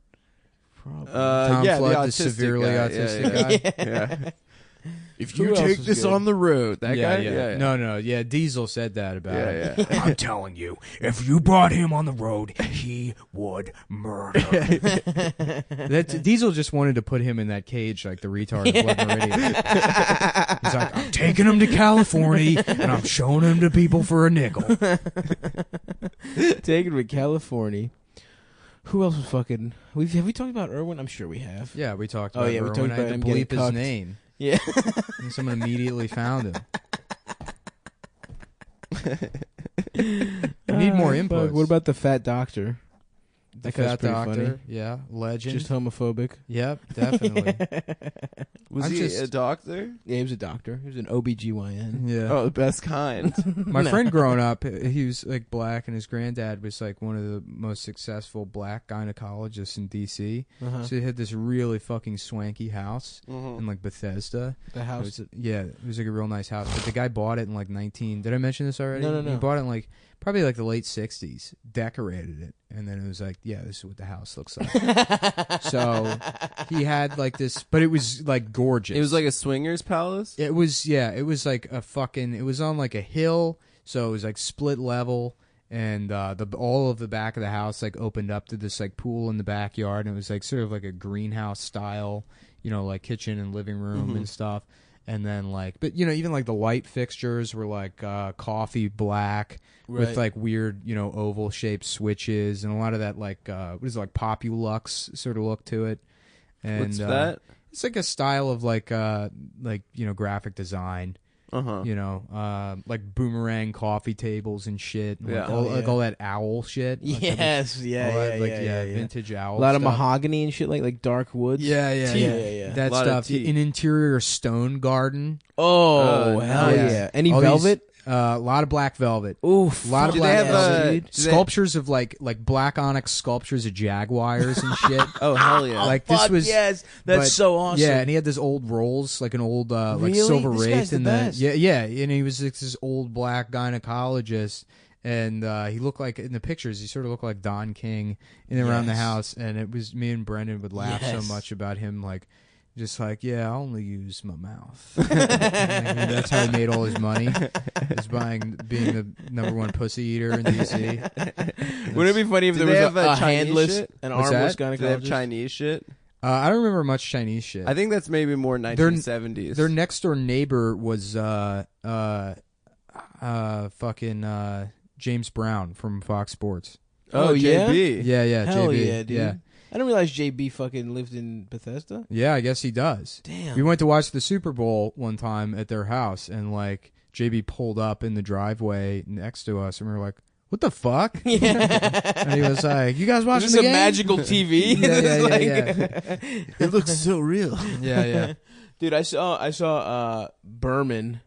Probably. Tom yeah, Flood, the the severely autistic guy. Yeah. If Who you else take was this good? on the road, that guy. Yeah. No. Yeah, Diesel said that about it. Yeah. I'm telling you, if you brought him on the road, he would murder. Diesel just wanted to put him in that cage like the retard of Blood Meridian. He's like, I'm Taking him to California, and I'm showing him to people for a nickel. Taking him to California. Who else was fucking? Have we talked about Irwin? I'm sure we have. yeah, we talked Oh, about yeah, we Irwin. talked I had about to him getting bleep his cucked. name. Yeah. And someone immediately found him. We need more input. What about the fat doctor? the that guy's fat pretty doctor? funny. Yeah, legend. Just homophobic. Yep, definitely. Was I'm he just- a doctor? Yeah, he was a doctor. He was an OBGYN. Yeah. Oh, the best kind. My No. friend growing up, he was like black, and his granddad was like one of the most successful black gynecologists in D.C. Uh-huh. So he had this really fucking swanky house Mhm. in like Bethesda. The It house. was, yeah, it was like a real nice house. But the guy bought it in like 19. Did I mention this already? No. He bought it in like probably like the late 60s. Decorated it, and then it was like, yeah, this is what the house looks like. So he had like this, but it was like gorgeous. It was like a swingers palace. It was, yeah, it was like a fucking, it was on like a hill, so it was like split level, and all of the back of the house like opened up to this like pool in the backyard, and it was like sort of like a greenhouse style, like kitchen and living room and stuff. And then like, but even like the light fixtures were like coffee black with Right. like weird, oval shaped switches, and a lot of that like what is it, like Populux sort of look to it. And What's that? it's like a style of like graphic design. Like boomerang coffee tables and shit. And Yeah. like all, Oh, yeah. like all that owl shit. Like Yes, all yeah, that, yeah, vintage owl. A lot of stuff. mahogany and shit, like dark woods. Yeah, yeah, Tea. yeah. Yeah. That Lot of stuff. tea. An interior stone garden. Oh, Oh, hell nice. yeah! Any All these- velvet? A lot of black velvet. Oof. A lot of Do black they have velvet. do they- Sculptures of like black onyx sculptures of jaguars and shit. Oh hell yeah! Like this Fuck was yes, that's but- so awesome. Yeah, and he had this old rolls, like an old like Really? silver This wraith, guy's the and best. yeah, and he was like, this old black gynecologist, and he looked like in the pictures, he sort of looked like Don King in and around the Yes. house, and it was me and Brendan would laugh Yes. so much about him, like. Just like, yeah, I only use my mouth. And that's how he made all his money. Is being the #1 pussy eater in DC. Wouldn't it be funny if Do there they was have a Chinese handless, shit? an What's armless that? Do they have gynecologist? Chinese shit? I don't remember much Chinese shit. I think that's maybe more 1970s. Their next door neighbor was fucking James Brown from Fox Sports. oh, Oh, yeah? JB. Yeah, Hell JB. yeah, dude. Yeah. I didn't realize JB fucking lived in Bethesda. Yeah, I guess he does. Damn. We went to watch the Super Bowl one time at their house, and like JB pulled up in the driveway next to us, and we were like, "What the fuck?" And he was like, "You guys watching Is the this a game?" magical TV? Yeah, It's yeah. It looks so real. Yeah. Dude, I saw Berman.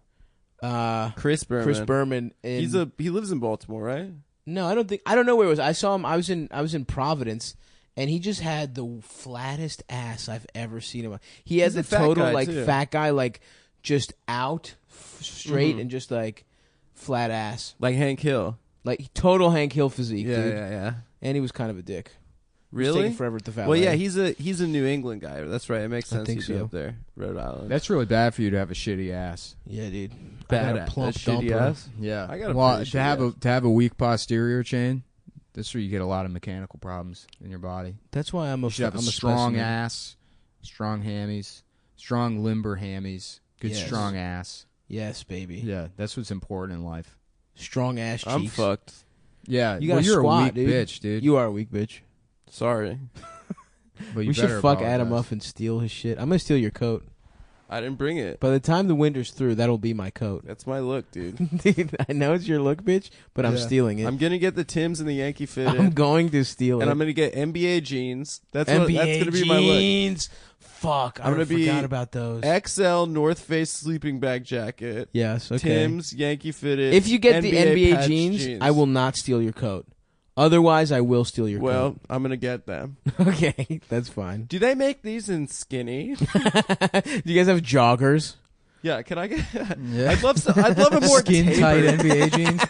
Chris Berman. Chris Berman. In, He lives in Baltimore, right? No, I don't know where it was. I saw him. I was in Providence, and he just had the flattest ass I've ever seen him. He has He's a a fat total guy, like too. fat guy, like just out straight and just like flat ass, Like Hank Hill. like total Hank Hill physique, dude. yeah. And he was kind of a dick. It was Really? taking forever at the valet. Well, yeah, he's a New England guy. That's right. It makes I sense think he'd be so. up there, Rhode Island. That's really bad for you to have a shitty ass. yeah, dude. bad. I got a plump That shitty dumper. ass. Yeah, I got a well pretty to shitty have a weak posterior chain. That's where you get a lot of mechanical problems in your body. That's why I'm a You should have I'm a strong specimen. ass, strong hammies, strong limber hammies, good Yes. strong ass. Yes, baby. Yeah, that's what's important in life. Strong ass cheeks. I'm fucked. Yeah, You well, gotta you're squat, a weak dude. bitch, dude. You are a weak bitch. Sorry. But you We should better fuck Adam apologize. up and steal his shit. I'm gonna steal your coat. I didn't bring it. By the time the winter's through, that'll be my coat. That's my look, dude. Dude, I know it's your look, bitch, but I'm Yeah. stealing it. I'm gonna get the Timbs and the Yankee fitted, I'm going to steal and it. I'm gonna get NBA jeans. That's NBA gonna be my look. jeans. Fuck, I'm I gonna be forgot about those. XL North Face sleeping bag jacket. Yes, okay. Timbs, Yankee fitted. If you get the NBA patch jeans, I will not steal your coat. Otherwise, I will steal your Well, I'm gonna get them. coat. Okay, that's fine. Do they make these in skinny? Do you guys have joggers? Yeah, can I get? Yeah. I'd love a more skin tight tapered- NBA jeans.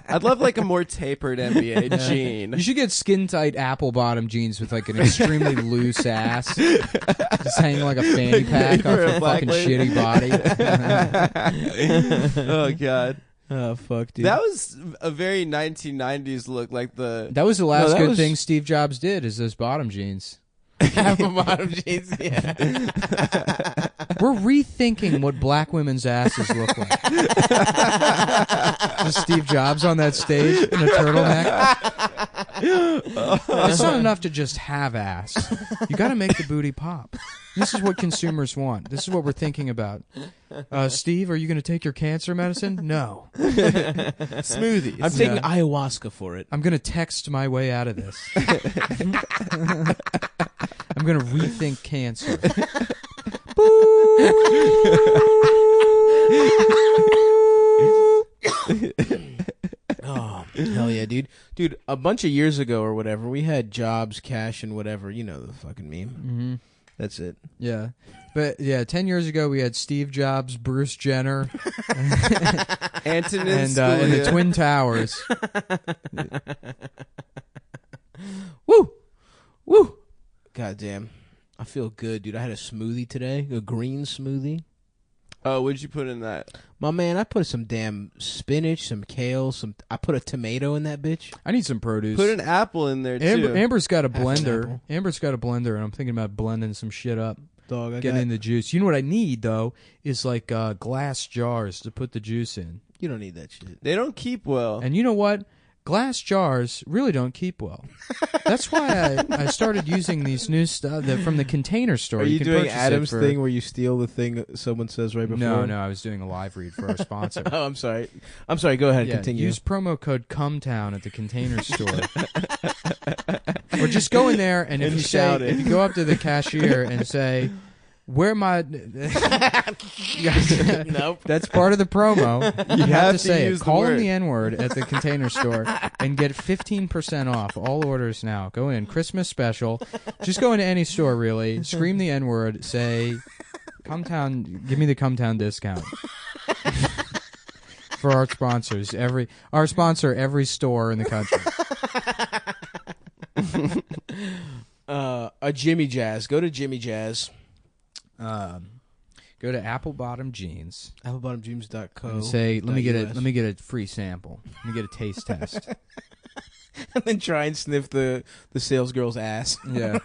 I'd love like a more tapered NBA jean. You should get skin tight apple bottom jeans with like an extremely loose ass, just hanging like a fanny pack off For a your black fucking lady. shitty body. Oh god, Oh fuck, dude. that was a very 1990s look. Like the That was the last that good was- thing Steve Jobs did. Is those bottom jeans. apple bottom jeans. Yeah. We're rethinking what black women's asses look like. Just Steve Jobs on that stage in a turtleneck. It's not enough to just have ass. You got to make the booty pop. This is what consumers want. This is what we're thinking about. Steve, are you going to take your cancer medicine? No. smoothies. I'm taking ayahuasca for it. I'm going to text my way out of this. I'm going to rethink cancer. Oh, hell yeah, dude. Dude, a bunch of years ago or whatever, we had Jobs, Cash, and whatever. You know the fucking meme. Mm-hmm. That's it. Yeah. But yeah, 10 years ago we had Steve Jobs, Bruce Jenner, Antonin and the Scalia. Twin Towers. Woo! Woo! God damn. I feel good, dude. I had a smoothie today, a green smoothie. Oh, what'd you put in that? My man, I put some damn spinach, some kale, I put a tomato in that bitch. I need some produce. Put an apple in there too. Amber's got a Half an blender. apple. Amber's got a blender, and I'm thinking about blending some shit up, Dog, I getting in the juice. You know what I need though is like glass jars to put the juice in. You don't need that shit. They don't keep well. And you know what? Glass jars really don't keep well. That's why I started using these new stuff from the Container Store. Are you can doing purchase it Adam's for- thing where you steal the thing that someone says right before? No, I was doing a live read for our sponsor. Oh, I'm sorry. Go ahead. Yeah, Continue. use promo code Cumtown at the Container Store, or just go in there and if And you shout say, it. if you go up to the cashier and say, "Where my," Nope. that's part of the promo. You have to say use it. the Call them word. the N-word at the Container Store and get 15% off all orders now. Go in, Christmas special. Just go into any store really. Scream the N-word. Say, "Cumtown, give me the Cumtown discount." For our sponsors, our sponsor, every store in the country. A Jimmy Jazz. Go to Jimmy Jazz. Go to Apple Bottom Jeans AppleBottomJeans.co. and say, "Let me get .us. a free sample. Let me get a taste test." And then try and sniff the sales girl's ass. Yeah,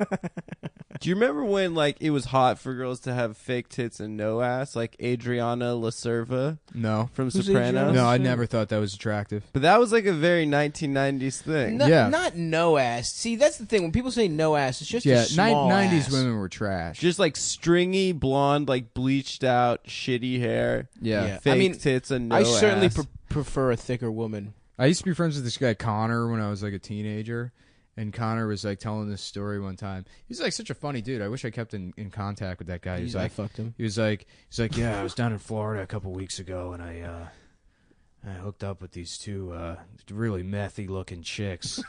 Do you remember when like it was hot for girls to have fake tits and no ass, like Adriana Lacerva no, from Who's Sopranos? Adriana? no, I never thought that was attractive. But that was like a very 1990s thing. No, Yeah. Not no ass. See, that's the thing. When people say no ass, it's just Yeah, a small 90s ass. women were trash. Just like stringy blonde, like bleached out, shitty hair, yeah. fake I mean, tits and no I certainly ass. prefer a thicker woman. I used to be friends with this guy Connor when I was like a teenager, and Connor was like telling this story one time. He's like such a funny dude. I wish I kept in contact with that guy. He's I like, fucked him. he's like, yeah, I was down in Florida a couple weeks ago, and I hooked up with these two really methy looking chicks,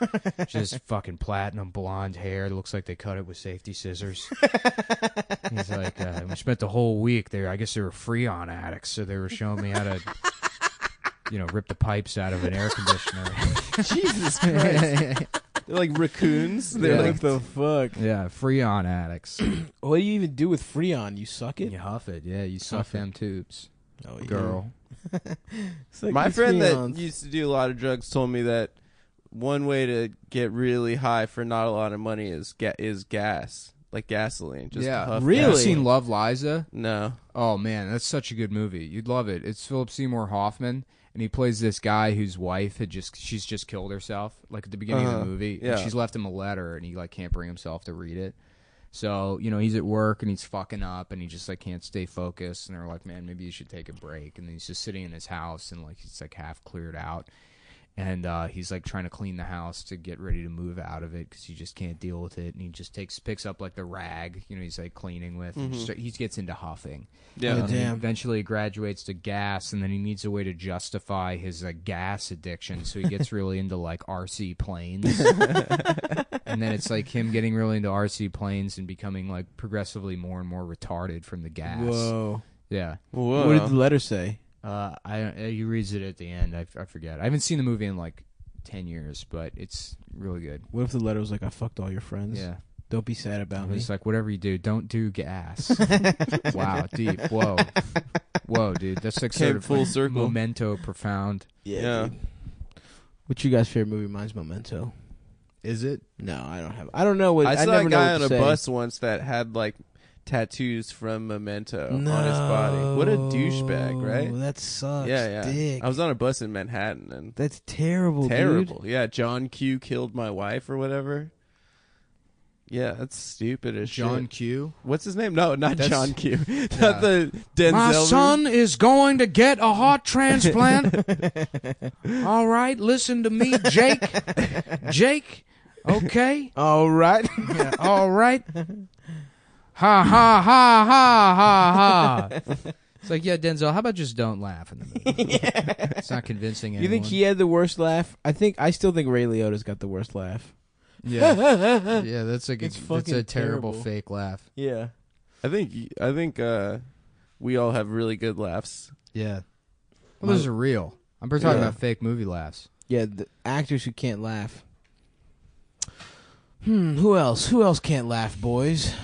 just fucking platinum blonde hair. It looks like they cut it with safety scissors. He's like, we spent the whole week there. I guess they were Freon addicts, so they were showing me how to, rip the pipes out of an air conditioner. Jesus Christ. They're like raccoons. They're Yeah. like the fuck? Yeah, Freon addicts. What do you even do with Freon? You suck it? You huff it, yeah. You suck Huff it. them tubes, Oh, yeah. girl. It's like My these friend that Freons. used to do a lot of drugs told me that one way to get really high for not a lot of money is gas, like gasoline. Just Yeah, huff Really? Have you gas. seen Love Liza? No. Oh man, that's such a good movie. You'd love it. It's Philip Seymour Hoffman, and he plays this guy whose wife she's just killed herself, like at the beginning of the movie. yeah. And she's left him a letter, and he like can't bring himself to read it. So he's at work and he's fucking up, and he just like can't stay focused. And they're like, "Man, maybe you should take a break." And then he's just sitting in his house, and like he's like half cleared out. And he's like trying to clean the house to get ready to move out of it because he just can't deal with it. And he just picks up like the rag, he's like cleaning with. And he gets into huffing. Yeah. Oh, And then damn. eventually he graduates to gas, and then he needs a way to justify his gas addiction. So he gets really into like RC planes. And then it's like him getting really into RC planes and becoming like progressively more and more retarded from the gas. Whoa. Yeah. Whoa. What did the letter say? He reads it at the end. I forget. I haven't seen the movie in like 10 years, but it's really good. What if the letter was like, "I fucked all your friends"? Yeah. Don't be sad about me. It's like, whatever you do, don't do gas. Wow, deep. Whoa, dude. That's like Came sort of full like circle. Memento, profound. Yeah. Dude. What's your guys' favorite movie? Mine's Memento. Is it? No, I don't have. I don't know what. I saw never a guy know on what a to say. bus once that had like tattoos from Memento on his body. What a douchebag, right? That sucks. Yeah. Dick. I was on a bus in Manhattan and That's terrible. terrible. Dude. Yeah, John Q killed my wife or whatever. Yeah, that's stupid as John shit. Q. What's his name? No, not That's- John Q. Not the Denzel. My movie. son is going to get a heart transplant. All right, listen to me, Jake. Jake, okay? All right. Yeah, all right. Ha, ha, ha, ha, ha, ha. It's like, yeah, Denzel, how about just don't laugh in the movie? It's not convincing You anyone. think he had the worst laugh? I still think Ray Liotta's got the worst laugh. Yeah. Yeah, that's like It's that's fucking a terrible terrible. fake laugh. Yeah. I think we all have really good laughs. Yeah. Well, those are real. I'm talking Yeah. about fake movie laughs. Yeah, the actors who can't laugh. Who else? Who else can't laugh, boys?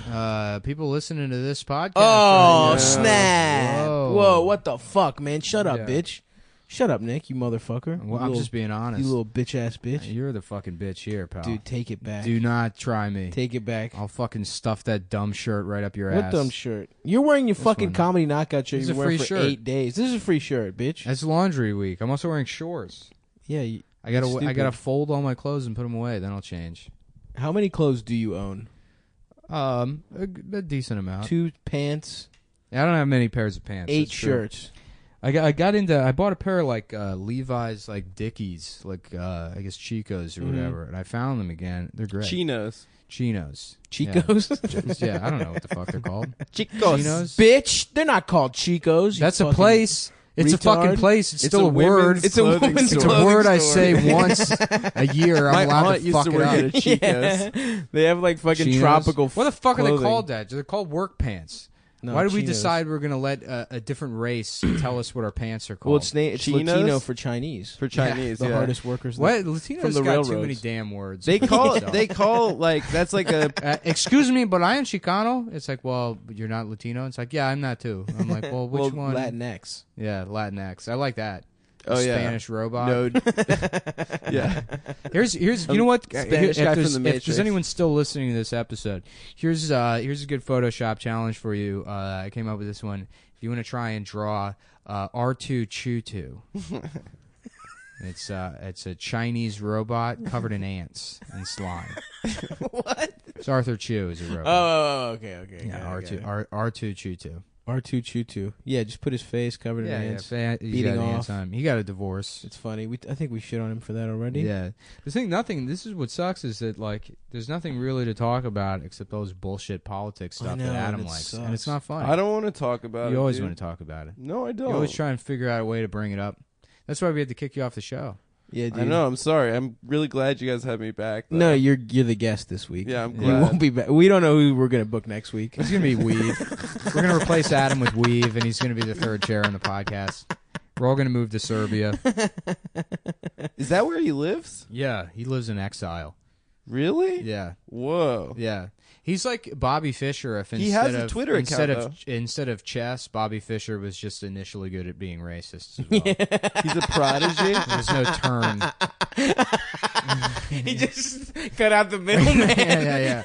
People listening to this podcast. Oh, Yeah. snap. Whoa. Whoa, what the fuck, man? Shut up, Yeah. bitch. Shut up, Nick, you motherfucker. Well, You I'm little- just being honest. You little bitch-ass bitch. You're the fucking bitch here, pal. Dude, take it back. Do not try me. Take it back. I'll fucking stuff that dumb shirt right up your What ass. dumb shirt? You're wearing your This fucking one. comedy knockout shirt This is you've a wearing free for shirt. 8 days. This is a free shirt, bitch. It's laundry week. I'm also wearing shorts. Yeah, I gotta Stupid. fold all my clothes and put them away. Then I'll change. how many clothes do you own? A decent amount. 2 pants, I don't have many pairs of pants. 8 that's true. shirts. I bought a pair of like Levi's like Dickies, like I guess Chicos or Mhm. whatever, and I found them again. They're great. Chinos. Chinos. Chicos? Yeah, I don't know what the fuck they're called. Chicos. Chinos. Bitch, they're not called Chicos. you That's a fucking- place. It's a fucking retard. place. It's It's still a a word. women's It's a clothing women's It's a store. word I Store. say once a year. My I'm allowed aunt to used fuck to it work up. at a Chico's. Yeah. They have like fucking Chinos. tropical What the fuck are they clothing. called that? They're called work pants. No, Why did we chinos. decide we're going to let a different race tell us what our pants are called? Well, it's Chinos? Latino for Chinese. For Chinese, The yeah. hardest workers. What? Latinos From the got too railroads. many damn words. They for call themselves. like that's like a Excuse me, but I am Chicano. It's like, well, but you're not Latino. It's like, yeah, I'm not too. I'm like, well, which one? Latinx. Yeah, Latinx. I like that. Oh, yeah. Spanish robot. no. Yeah. Here's you know what? Spanish If guy from there's- the If Matrix. there's anyone still listening to this episode, here's a good Photoshop challenge for you. I came up with this one. If you want to try and draw R2-Chutu. It's a Chinese robot covered in ants and slime. What? It's Arthur Chu is a robot. Oh, okay. Yeah, got it. R2-Chutu. R2-Chutu. Yeah, just put his face covered in ants. He's beating got off. ants on him. He got a divorce. It's funny. I think we shit on him for that already. Yeah. This is what sucks is that, like, there's nothing really to talk about except those bullshit politics I stuff know, that Adam and it likes. sucks. And it's not funny. I don't want to talk about it. You always dude. want to talk about it. No, I don't. You always try and figure out a way to bring it up. That's why we had to kick you off the show. Yeah, dude. I know. I'm sorry. I'm really glad you guys had me back. Though. No, you're the guest this week. Yeah, I'm You glad. won't be back. We don't know who we're gonna book next week. It's going to be Weave. We're going to replace Adam with Weave, and he's going to be the third chair on the podcast. We're all going to move to Serbia. Is that where he lives? Yeah, he lives in exile. Really? Yeah, Whoa. yeah. He's like Bobby Fischer. If He instead has a of, Twitter instead account, of instead of chess, Bobby Fischer was just initially good at being racist as well. He's a prodigy. There's no turn. He just cut out the middleman. yeah.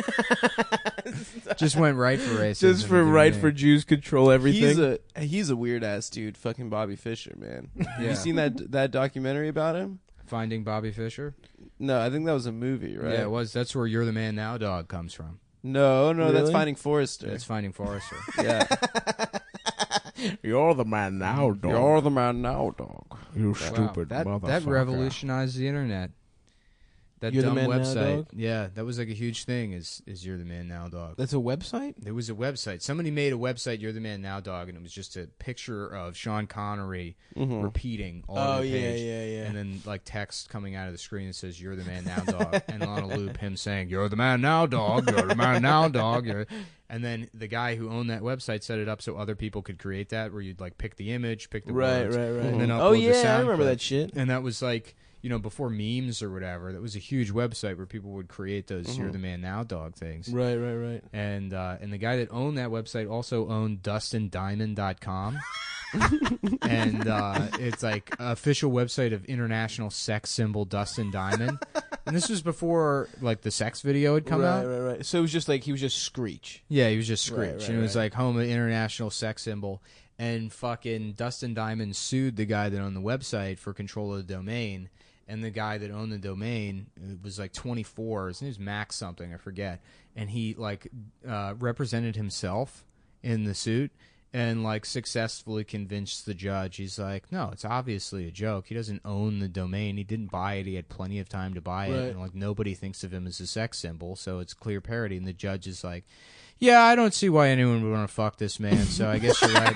Just went right for racism. Just for dude. right for Jews control everything. He's a weird ass dude. Fucking Bobby Fischer, man. Have Yeah. you seen that documentary about him? Finding Bobby Fischer. No, I think that was a movie, right? Yeah, it was. That's where "You're the Man Now" dog comes from. No, that's Really? Finding Forrester. It's Finding Forrester. Yeah. You're the man now, dog. You're the man now, dog. You Wow, that revolutionized the internet. That You're the dumb Man Now, website. dog? Yeah, that was like a huge thing. Is You're the Man Now, dog? That's a website? There was a website. Somebody made a website, You're the Man Now, dog, and it was just a picture of Sean Connery repeating all over the page. Yeah. And then like text coming out of the screen that says "You're the Man Now, dog," and on a loop him saying "You're the Man Now, dog. You're the Man Now, dog." And then the guy who owned that website set it up so other people could create that, where you'd like pick the image, pick the words, and then upload the sound I remember clip. that shit. And that was like, before memes or whatever. That was a huge website where people would create those "You're the Man Now, dog" things. Right. And the guy that owned that website also owned DustinDiamond.com. And it's like official website of international sex symbol Dustin Diamond. And this was before like the sex video had come out. Right. So it was just like he was just Screech. Yeah, he was just Screech. Right, And it was like home of international sex symbol. And fucking Dustin Diamond sued the guy that owned the website for control of the domain. And the guy that owned the domain, it was like 24. His name was Max something, I forget. And he like represented himself in the suit and like successfully convinced the judge. He's like, no, it's obviously a joke. He doesn't own the domain. He didn't buy it. He had plenty of time to buy it. And like nobody thinks of him as a sex symbol, so it's clear parody. And the judge is like, yeah, I don't see why anyone would want to fuck this man, so I guess you're right.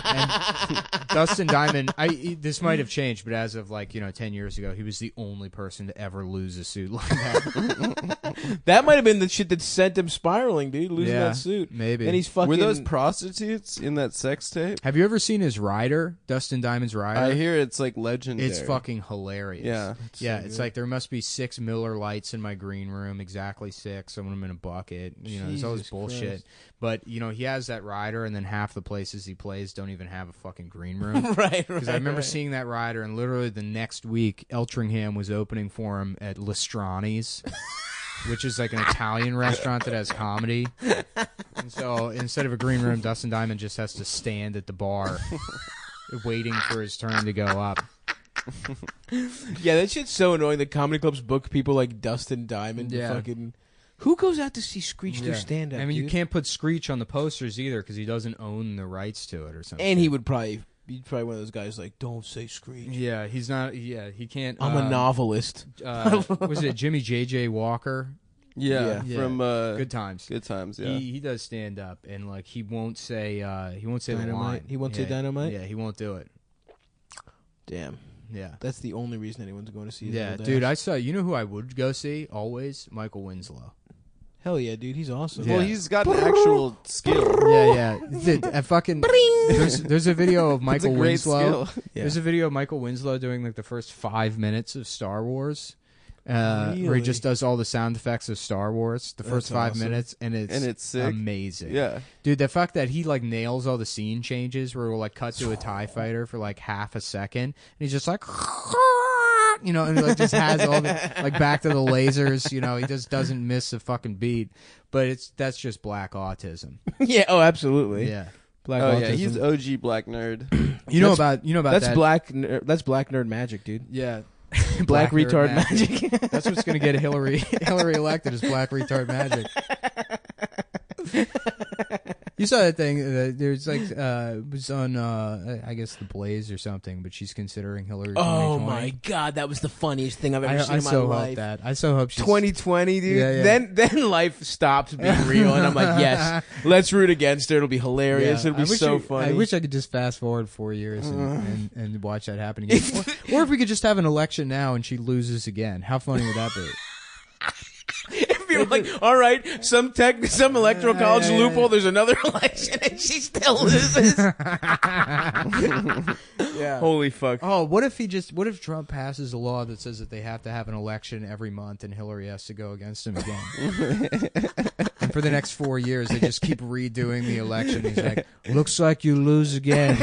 And Dustin Diamond, this might have changed, but as of like 10 years ago, he was the only person to ever lose a suit like that. That might have been the shit that sent him spiraling, dude, losing that suit. Maybe. And he's fucking... Were those prostitutes in that sex tape? Have you ever seen his rider, Dustin Diamond's rider? I hear it's like legendary. It's fucking hilarious. Yeah. It's like there must be 6 Miller Lights in my green room, exactly 6. Some of them in a bucket. There's all this bullshit. Christ. But, he has that rider, and then half the places he plays don't even have a fucking green room. Right. Because I remember seeing that rider, and literally the next week, Eltringham was opening for him at Lestrani's, which is like an Italian restaurant that has comedy. And so instead of a green room, Dustin Diamond just has to stand at the bar waiting for his turn to go up. Yeah, that shit's so annoying. The comedy clubs book people like Dustin Diamond. Yeah. Fucking... Who goes out to see Screech do stand-up, I mean, dude? you can't put Screech on the posters either because he doesn't own the rights to it or something. And he's probably one of those guys like, don't say Screech. Yeah, he's not. Yeah, he can't. I'm a novelist. Was it Jimmy J.J. Walker? Yeah, Yeah. from Good Times. Good Times. Yeah, He does stand up and like he won't say the Dynamite? line. He won't say Dynamite? Yeah, he won't do it. Damn. Yeah. That's the only reason anyone's going to see his Yeah, old dude, ass. I saw. You know who I would go see always? Michael Winslow. Hell yeah, dude. He's awesome. Yeah. Well, he's got an actual skill. Yeah. There's a video of It's a Michael great Winslow. skill. Yeah. There's a video of Michael Winslow doing like the first 5 minutes of Star Wars. Where he Really? just does all the sound effects of Star Wars, the first That's 5 awesome. minutes, and it's sick. amazing. Yeah. Dude, the fact that he like nails all the scene changes where we'll like cut to a TIE fighter for like half a second, and he's just like, and he like just has all the like back to the lasers, he just doesn't miss a fucking beat. But that's just black autism. Yeah, oh, absolutely. Yeah. Black Oh autism. yeah, he's OG black nerd. You know about That's that. black nerd magic, dude. Yeah. Black nerd retard magic. That's what's going to get Hillary elected is black retard magic. You saw that thing. There's like it was on I guess the Blaze or something, but she's considering Hillary. Oh 2020. my god, that was the funniest thing I've ever seen I in my so life. hope that. I so hope she's 2020, dude. Yeah. Then life stops being real, and I'm like, yes, let's root against her. It'll be hilarious. Yeah. It'll be so funny. I wish I could just fast forward 4 years and watch that happen again. or if we could just have an election now and she loses again. How funny would that be? If you're like, all right, some electoral college loophole, there's another election, and she still loses. Yeah. Holy fuck. Oh, what if Trump passes a law that says that they have to have an election every month and Hillary has to go against him again? And for the next 4 years, they just keep redoing the election. He's like, looks like you lose again.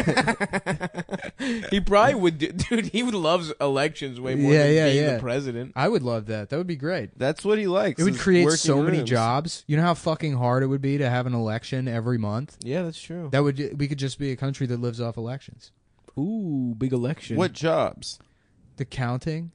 He probably would, dude. He would love elections way more than being the president. I would love that. That would be great. That's what he likes. It would is create working so many rooms. jobs. You know how fucking hard it would be to have an election every month? Yeah, that's true. We could just be a country that lives off elections. Ooh, big election. What jobs? The counting?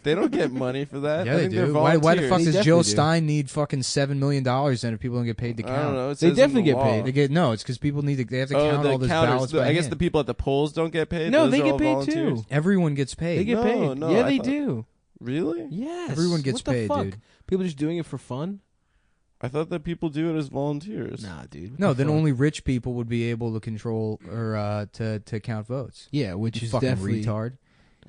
They don't get money for that. Yeah, I they think they're do. Why the volunteers. fuck They does definitely Jill do. Stein need fucking $7 million then if people don't get paid to count? I don't know. It They says in definitely the get law. paid. They get no. It's because people need to. They have to count the all those counters. ballots. By I guess hand. the people at the polls don't get paid. No, Those they are get all paid volunteers. too. Everyone gets paid. They get No, paid. no, Yeah, I they thought- do. Really? Yes. Everyone gets What the paid, fuck? dude. People just doing it for fun? I thought that people do it as volunteers. Nah, dude. What No, the then fuck? only rich people would be able to control or to count votes. Yeah, which You is fucking definitely retard.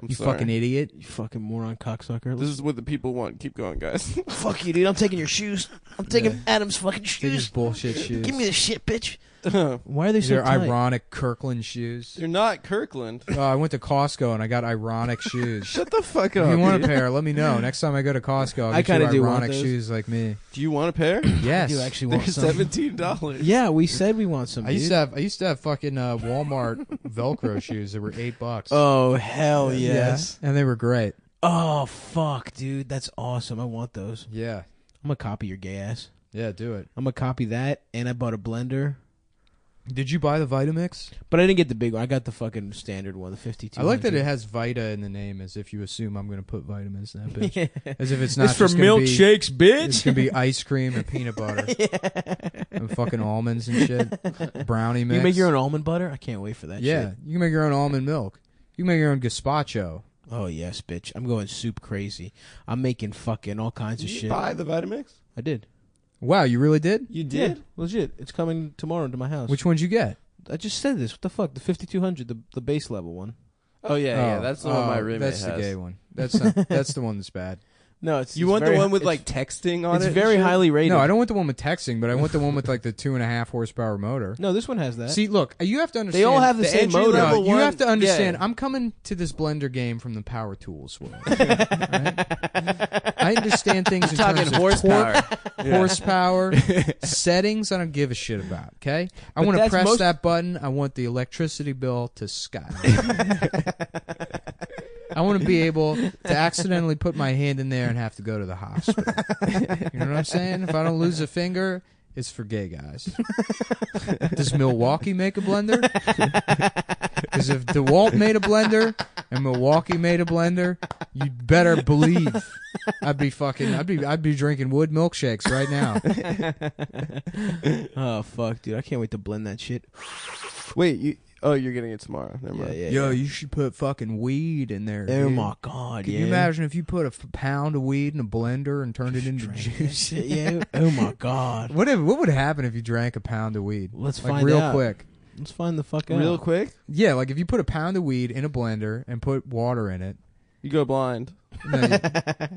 I'm You sorry. fucking idiot. you fucking moron cocksucker. This is what the people want. Keep going, guys. Fuck you, dude. I'm taking your shoes. I'm taking Adam's fucking Take his shoes. bullshit shoes. Give me the shit, bitch. They're Why are they so They're tight? ironic Kirkland shoes. not Kirkland. Oh, I went to Costco and I got ironic shoes. Shut the fuck If up. you want a dude. pair, let me know. Next time I go to Costco, I'll I get you kinda do want ironic those. shoes like me. Do you want a pair? Yes. I do actually They're want some. $17. Yeah, we said we want some. I used dude. to have fucking Walmart Velcro shoes that were $8. Oh hell yes! Yeah, and they were great. Oh fuck, dude, that's awesome. I want those. Yeah, I'm gonna copy your gay ass. yeah, do it. I'm gonna copy that, and I bought a blender, Did you buy the Vitamix? but I didn't get the big one. I got the fucking standard one, the 52. I like that it has Vita in the name, as if you assume I'm going to put vitamins in that bitch. As if it's not It's for just gonna be- milkshakes, It's bitch. gonna be ice cream and peanut butter and fucking almonds and shit. Brownie mix. You make your own almond butter? I can't wait for that. Yeah, shit. you can make your own almond milk. You can make your own gazpacho. Oh yes, bitch. I'm going soup crazy. I'm making fucking all kinds of Did you shit. buy the Vitamix? I did. Wow, you really did? You Yeah, did? legit. It's coming tomorrow to my house. Which one'd you get? I just said this. What the fuck? The 5200, the base level one. Oh, yeah. That's the one my roommate That's has. the gay one. That's not, that's the one that's bad. No, it's You it's want the very- one with, it's- like, texting on It's it? and very shit? highly rated. No, I don't want the one with texting, but I want the one with like the 2.5 horsepower motor. No, this one has that. See, look, you have to understand. they all have the, the same entry motor. level No, you one- have to understand. yeah. I'm coming to this blender game from the power tools world. Right? I understand things in Talking terms horsepower. of torque, horsepower, settings. I don't give a shit about. Okay, I But want to that's press most- that button. I want the electricity bill to sky. I want to be able to accidentally put my hand in there and have to go to the hospital. You know what I'm saying? If I don't lose a finger, it's for gay guys. Does Milwaukee make a blender? Because if DeWalt made a blender and Milwaukee made a blender, you'd better believe I'd be drinking wood milkshakes right now. Oh fuck, dude! I can't wait to blend that shit. Wait, you're getting it tomorrow. Never mind. Yo, you should put fucking weed in there. Oh dude. my god, Can yeah. you imagine if you put a pound of weed in a blender and turned it into juice? Shit, yeah. Oh my god. What would happen if you drank a pound of weed? Let's Like find real out. quick. Let's find the fuck out. Real quick, Yeah, like if you put a pound of weed in a blender and put water in it, you go blind. no,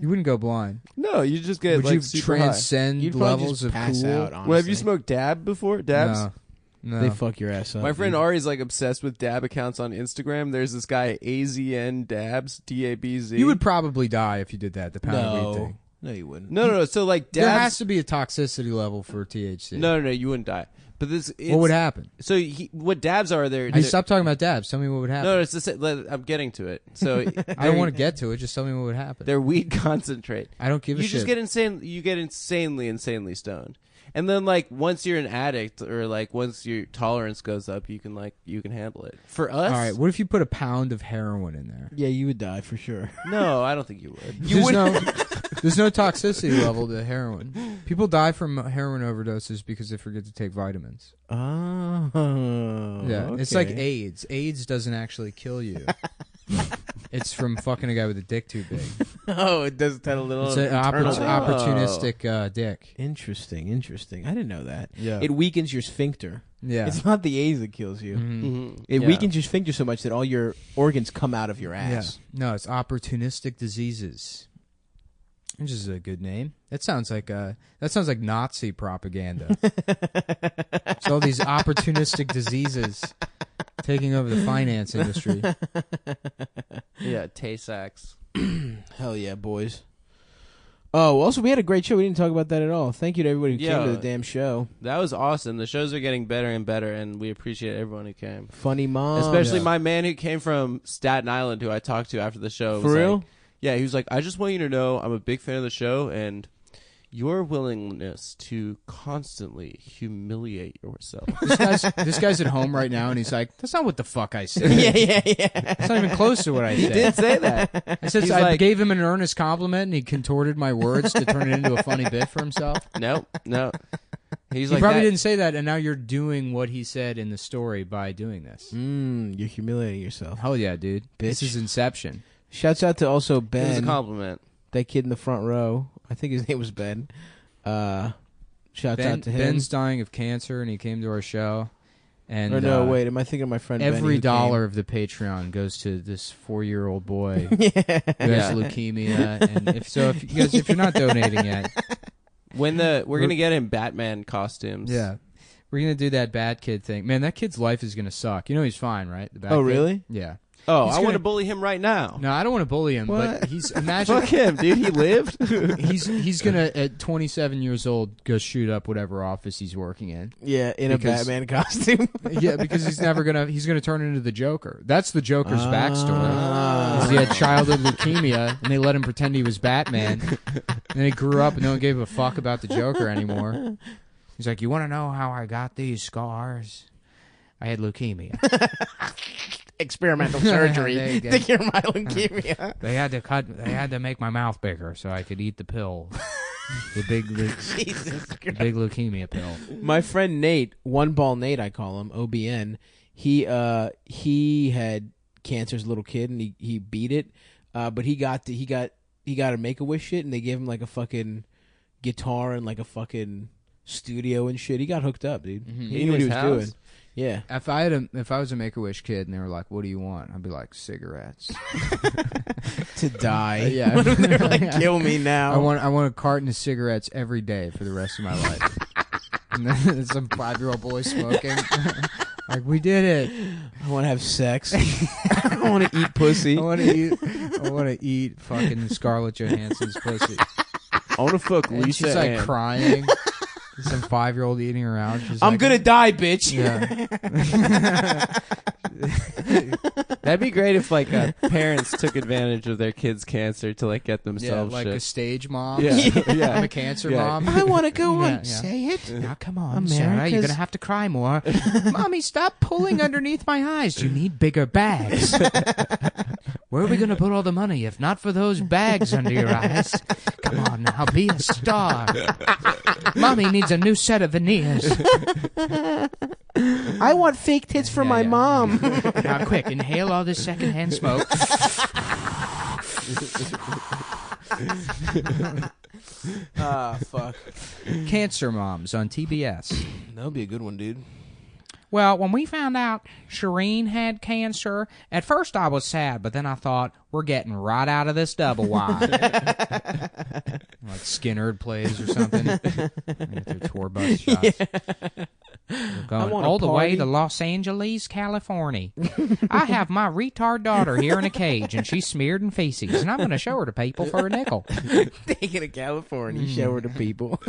you wouldn't go blind. No, you just get Would like you super high. transcend You'd probably levels just of pass cool? out. Honestly. Well, have you smoked dab before? Dabs? No. They fuck your ass up. My friend dude. Ari's like obsessed with dab accounts on Instagram. There's this guy AZN Dabs, DABZ. You would probably die if you did that. The pound of weed No, thing. no, you wouldn't. No. So like There has dabs. to be a toxicity level for THC. No, you wouldn't die. But this, What would happen? So what dabs are? Hey, stop talking about dabs. Tell me what would happen. No, it's the same. I'm getting to it. So I don't want to get to it. Just tell me what would happen. They're weed concentrate. I don't give a You shit. just get insane. You get insanely stoned. And then, like, once you're an addict, or like once your tolerance goes up, you can handle it. For us, All right. What if you put a pound of heroin in there? Yeah, you would die for sure. no, I don't think you would. There's no toxicity level to heroin. People die from heroin overdoses because they forget to take vitamins. Oh, Yeah, it's like AIDS. AIDS doesn't actually kill you. It's from fucking a guy with a dick too big. Oh, it does that a little. It's an internal- opportunistic dick. Interesting. I didn't know that. Yeah. It weakens your sphincter. Yeah. It's not the AIDS that kills you. Mhm. It weakens your sphincter so much that all your organs come out of your Yeah. ass. No, it's opportunistic diseases. Which is a good name. That sounds like Nazi propaganda. It's all these opportunistic diseases taking over the finance industry. Yeah, Tay-Sachs. Hell yeah, boys. Oh, also, we had a great show. We didn't talk about that at all. Thank you to everybody who came Yeah. to the damn show. That was awesome. The shows are getting better and better, and we appreciate everyone who came. Funny mom. Especially my man who came from Staten Island, who I talked to after the show. For was real? like- yeah, he was like, I just want you to know I'm a big fan of the show, and your willingness to constantly humiliate yourself. This guy's at home right now, and he's like, "That's not what the fuck I said. yeah. That's not even close to what I He said." did say that. I said He's I like- gave him an earnest compliment, and he contorted my words to turn it into a funny bit for himself. No. He's He like, probably that- didn't say that, and now you're doing what he said in the story by doing this. You're humiliating yourself. Hell yeah, dude! This Bitch. is Inception. Shouts out to also It was a Ben, compliment. that kid in the front row. I think his name was Ben. Shouts out to him. Ben's dying of cancer, and he came to our show. And Or no, wait, am I thinking of my friend Benny every who dollar of the Patreon goes to this 4-year-old boy came? Yeah. who has leukemia. And if you're not donating yet, We're gonna get him Batman costumes. yeah, we're gonna do that Bat Kid thing. Man, that kid's life is gonna suck. You know he's fine, right? The Bat Oh, Kid? really? Yeah. Oh, He's I want gonna- to bully him right now. No, I don't want to bully him, What? but imagine Fuck him, dude. He lived. he's gonna at 27 years old go shoot up whatever office he's working in. Yeah, in Because- a Batman costume. Yeah, because he's gonna turn into the Joker. That's the Joker's Ah. backstory. Is he had childhood leukemia, and they let him pretend he was Batman. And then he grew up, and no one gave a fuck about the Joker anymore. He's like, "You want to know how I got these scars? I had leukemia. Experimental surgery They- to cure my leukemia. They had to make my mouth bigger so I could eat the pill, the big Jesus the Christ. big leukemia pill." My friend Nate, One Ball Nate, I call him, OBN. He had cancer as a little kid, and he beat it. But he got a Make-A-Wish shit, and they gave him like a fucking guitar and like a fucking studio and shit. He got hooked up, dude. Mhm. He In knew what he his was house? doing. Yeah. If I was a Make-A-Wish kid and they were like, "What do you want?" I'd be like, "Cigarettes." To die. Yeah. They're like, kill me now. I want a carton of cigarettes every day for the rest of my life. And then some 5-year-old boy smoking. Like, we did it. I want to have sex. I want to eat pussy. I want to eat fucking Scarlett Johansson's pussy. I want to fuck And Lisa. she's like Ann. crying. Some 5-year-old eating her out. She's I'm like, gonna die, bitch. Yeah. That'd be great if like parents took advantage of their kids' cancer to like get Yeah, themselves like a shit. stage mom. Yeah. Yeah. I'm a cancer Yeah. mom. I want to go on. Yeah, yeah. Say it. Now come on, Sarah. You're America's- gonna have to cry more. Mommy, stop pulling underneath my eyes. You need bigger bags. Where are we gonna put all the money if not for those bags under your eyes? Come on now, be a star. Mommy needs a new set of veneers. I want fake tits for Yeah, my yeah. mom. Now quick, inhale all this secondhand smoke. Fuck. Cancer moms on TBS. That would be a good one, dude. Well, when we found out Shireen had cancer, at first I was sad, but then I thought, we're getting right out of this double wide. Like Skinner plays or something. They get their tour bus shots. We're going want a all the way party. to Los Angeles, California. I have my retard daughter here in a cage, and she's smeared in feces, and I'm going to show her to people for a nickel. Taking to California, show her to people.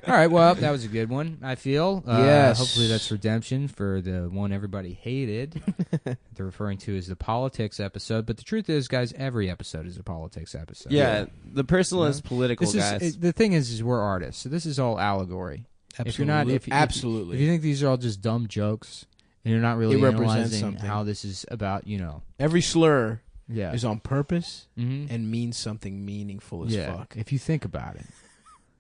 All right, well, that was a good one, I feel. Yes. Hopefully that's redemption for the one everybody hated. They're referring to as the politics episode. But the truth is, guys, every episode is a politics episode. Yeah, the personal is political, This guys. is the thing is we're artists, so this is all allegory. If you're not, Absolutely. if you think these are all just dumb jokes and you're not really It represents analyzing something. how this is about, Every slur yeah, is on purpose mm-hmm. and means something meaningful as yeah. fuck. If you think about it,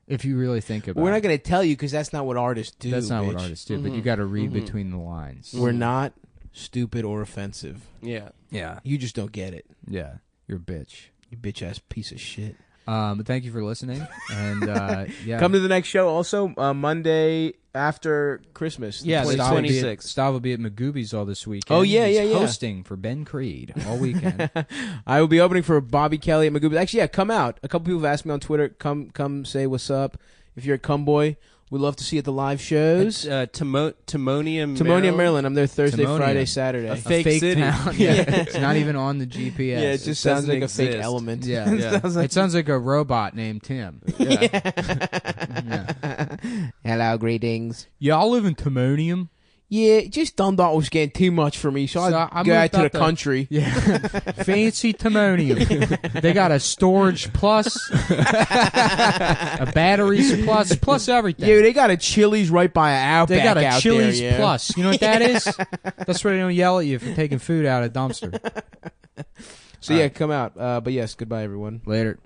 if you really think about We're it, not going to tell you because that's not what artists do. that's not what bitch. artists do. But you got to read Mhm. between the lines. We're not stupid or offensive. yeah. Yeah, You just don't get it. yeah. You're a bitch. You bitch ass piece of shit. But thank you for listening. And yeah, Come to the next show also Monday after Christmas. the Yeah, the 26th. Stav will be at- 26th. Stav will be at Magoobies all this weekend. Oh, yeah, He's yeah, yeah. hosting for Ben Creed all weekend. I will be opening for Bobby Kelly at Magoobies. Actually, yeah, come out. A couple people have asked me on Twitter, come say what's up. If you're a Cumboy, we'd love to see you at the live shows. It's, Timonium, Timonium, Maryland. I'm there Thursday, Timonium. Friday, Saturday. A fake city. town. Yeah. It's not even on the GPS. Yeah, it just sounds doesn't like a fake exist. element. Yeah. Yeah. It sounds like a robot named Tim. Yeah. Hello, greetings. Y'all live in Timonium? Yeah, just Dundalk was getting too much for me, so I go moved out to the out there. country. Yeah. Fancy Timonium. They got a storage plus, a batteries plus everything. Yeah, they got a Chili's right by an Outback They got a out Chili's there, yeah. Plus. You know what that is? That's where they don't yell at you for taking food out of the dumpster. So yeah, come out. But yes, goodbye, everyone. Later.